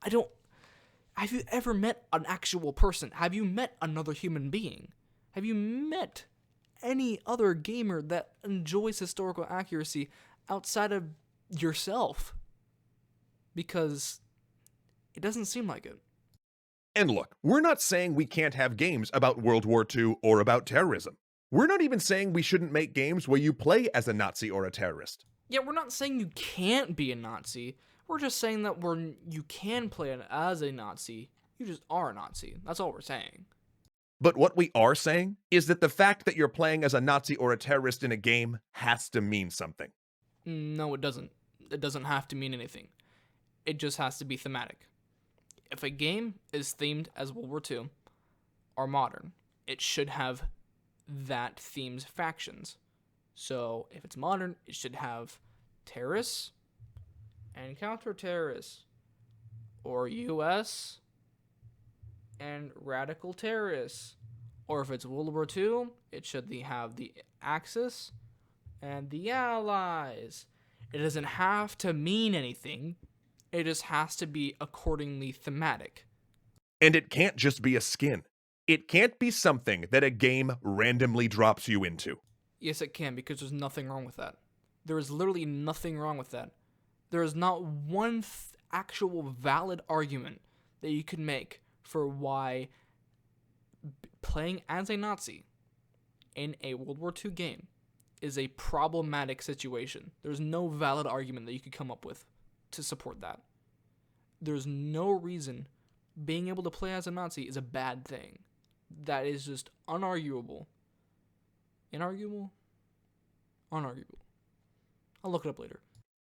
Speaker 1: have you ever met an actual person? Have you met another human being? Have you met any other gamer that enjoys historical accuracy outside of yourself? Because it doesn't seem like it.
Speaker 2: And look, we're not saying we can't have games about World War II or about terrorism. We're not even saying we shouldn't make games where you play as a Nazi or a terrorist.
Speaker 1: Yeah, we're not saying you can't be a Nazi. We're just saying that you can play as a Nazi. You just are a Nazi. That's all we're saying.
Speaker 2: But what we are saying is that the fact that you're playing as a Nazi or a terrorist in a game has to mean something.
Speaker 1: No, it doesn't. It doesn't have to mean anything. It just has to be thematic. If a game is themed as World War II or modern, it should have that theme's factions. So if it's modern, it should have terrorists and counter-terrorists, or US and radical terrorists. Or if it's World War II, it should have the Axis and the Allies. It doesn't have to mean anything. It just has to be accordingly thematic.
Speaker 2: And it can't just be a skin. It can't be something that a game randomly drops you into.
Speaker 1: Yes, it can, because there's nothing wrong with that. There is literally nothing wrong with that. There is not one actual valid argument that you could make for why playing as a Nazi in a World War II game is a problematic situation. There's no valid argument that you could come up with to support that. There's no reason being able to play as a Nazi is a bad thing. That is just unarguable. Inarguable? Unarguable. I'll look it up later.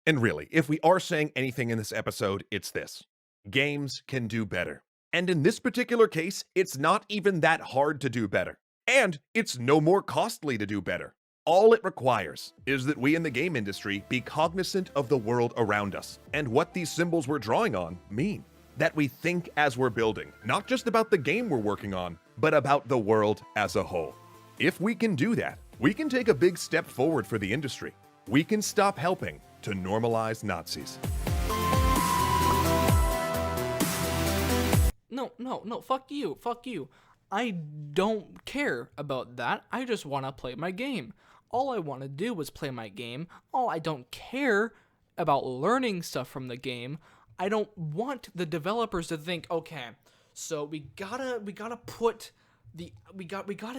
Speaker 2: And really, if we are saying anything in this episode, it's this. Games can do better. And in this particular case, it's not even that hard to do better. And it's no more costly to do better. All it requires is that we in the game industry be cognizant of the world around us and what these symbols we're drawing on mean. That we think as we're building, not just about the game we're working on, but about the world as a whole. If we can do that, we can take a big step forward for the industry. We can stop helping to normalize Nazis.
Speaker 1: No, fuck you. I don't care about that. I just want to play my game. All I want to do is play my game. I don't care about learning stuff from the game. I don't want the developers to think, okay, so we gotta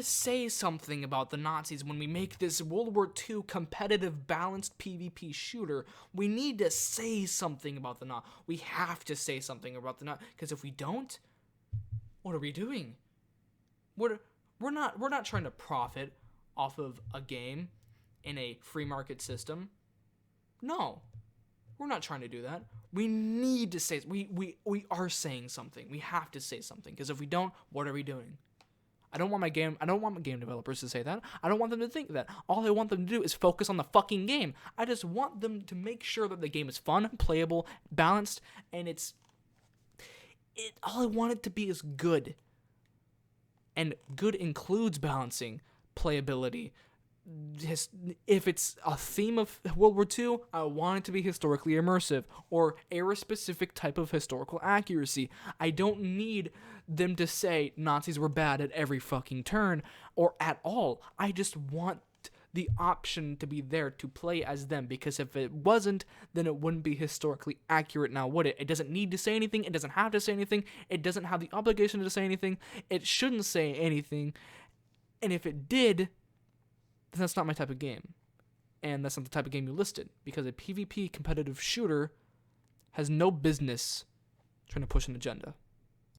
Speaker 1: say something about the Nazis when we make this World War II competitive balanced PvP shooter. We need to say something about the Nazis. We have to say something about the Nazis, because if we don't, what are we doing? We're not trying to profit off of a game in a free market system. No, we're not trying to do that. We need to say we are saying something. We have to say something, because if we don't, what are we doing? I don't want my game developers to say that. I don't want them to think that. All I want them to do is focus on the fucking game. I just want them to make sure that the game is fun, playable, balanced, and all I want it to be is good. And good includes balancing, playability. If it's a theme of World War II, I want it to be historically immersive or era-specific type of historical accuracy. I don't need them to say Nazis were bad at every fucking turn or at all. I just want the option to be there to play as them, because if it wasn't, then it wouldn't be historically accurate now, would it? It doesn't need to say anything. It doesn't have to say anything. It doesn't have the obligation to say anything. It shouldn't say anything. And if it did, then that's not my type of game. And that's not the type of game you listed, because a PvP competitive shooter has no business trying to push an agenda.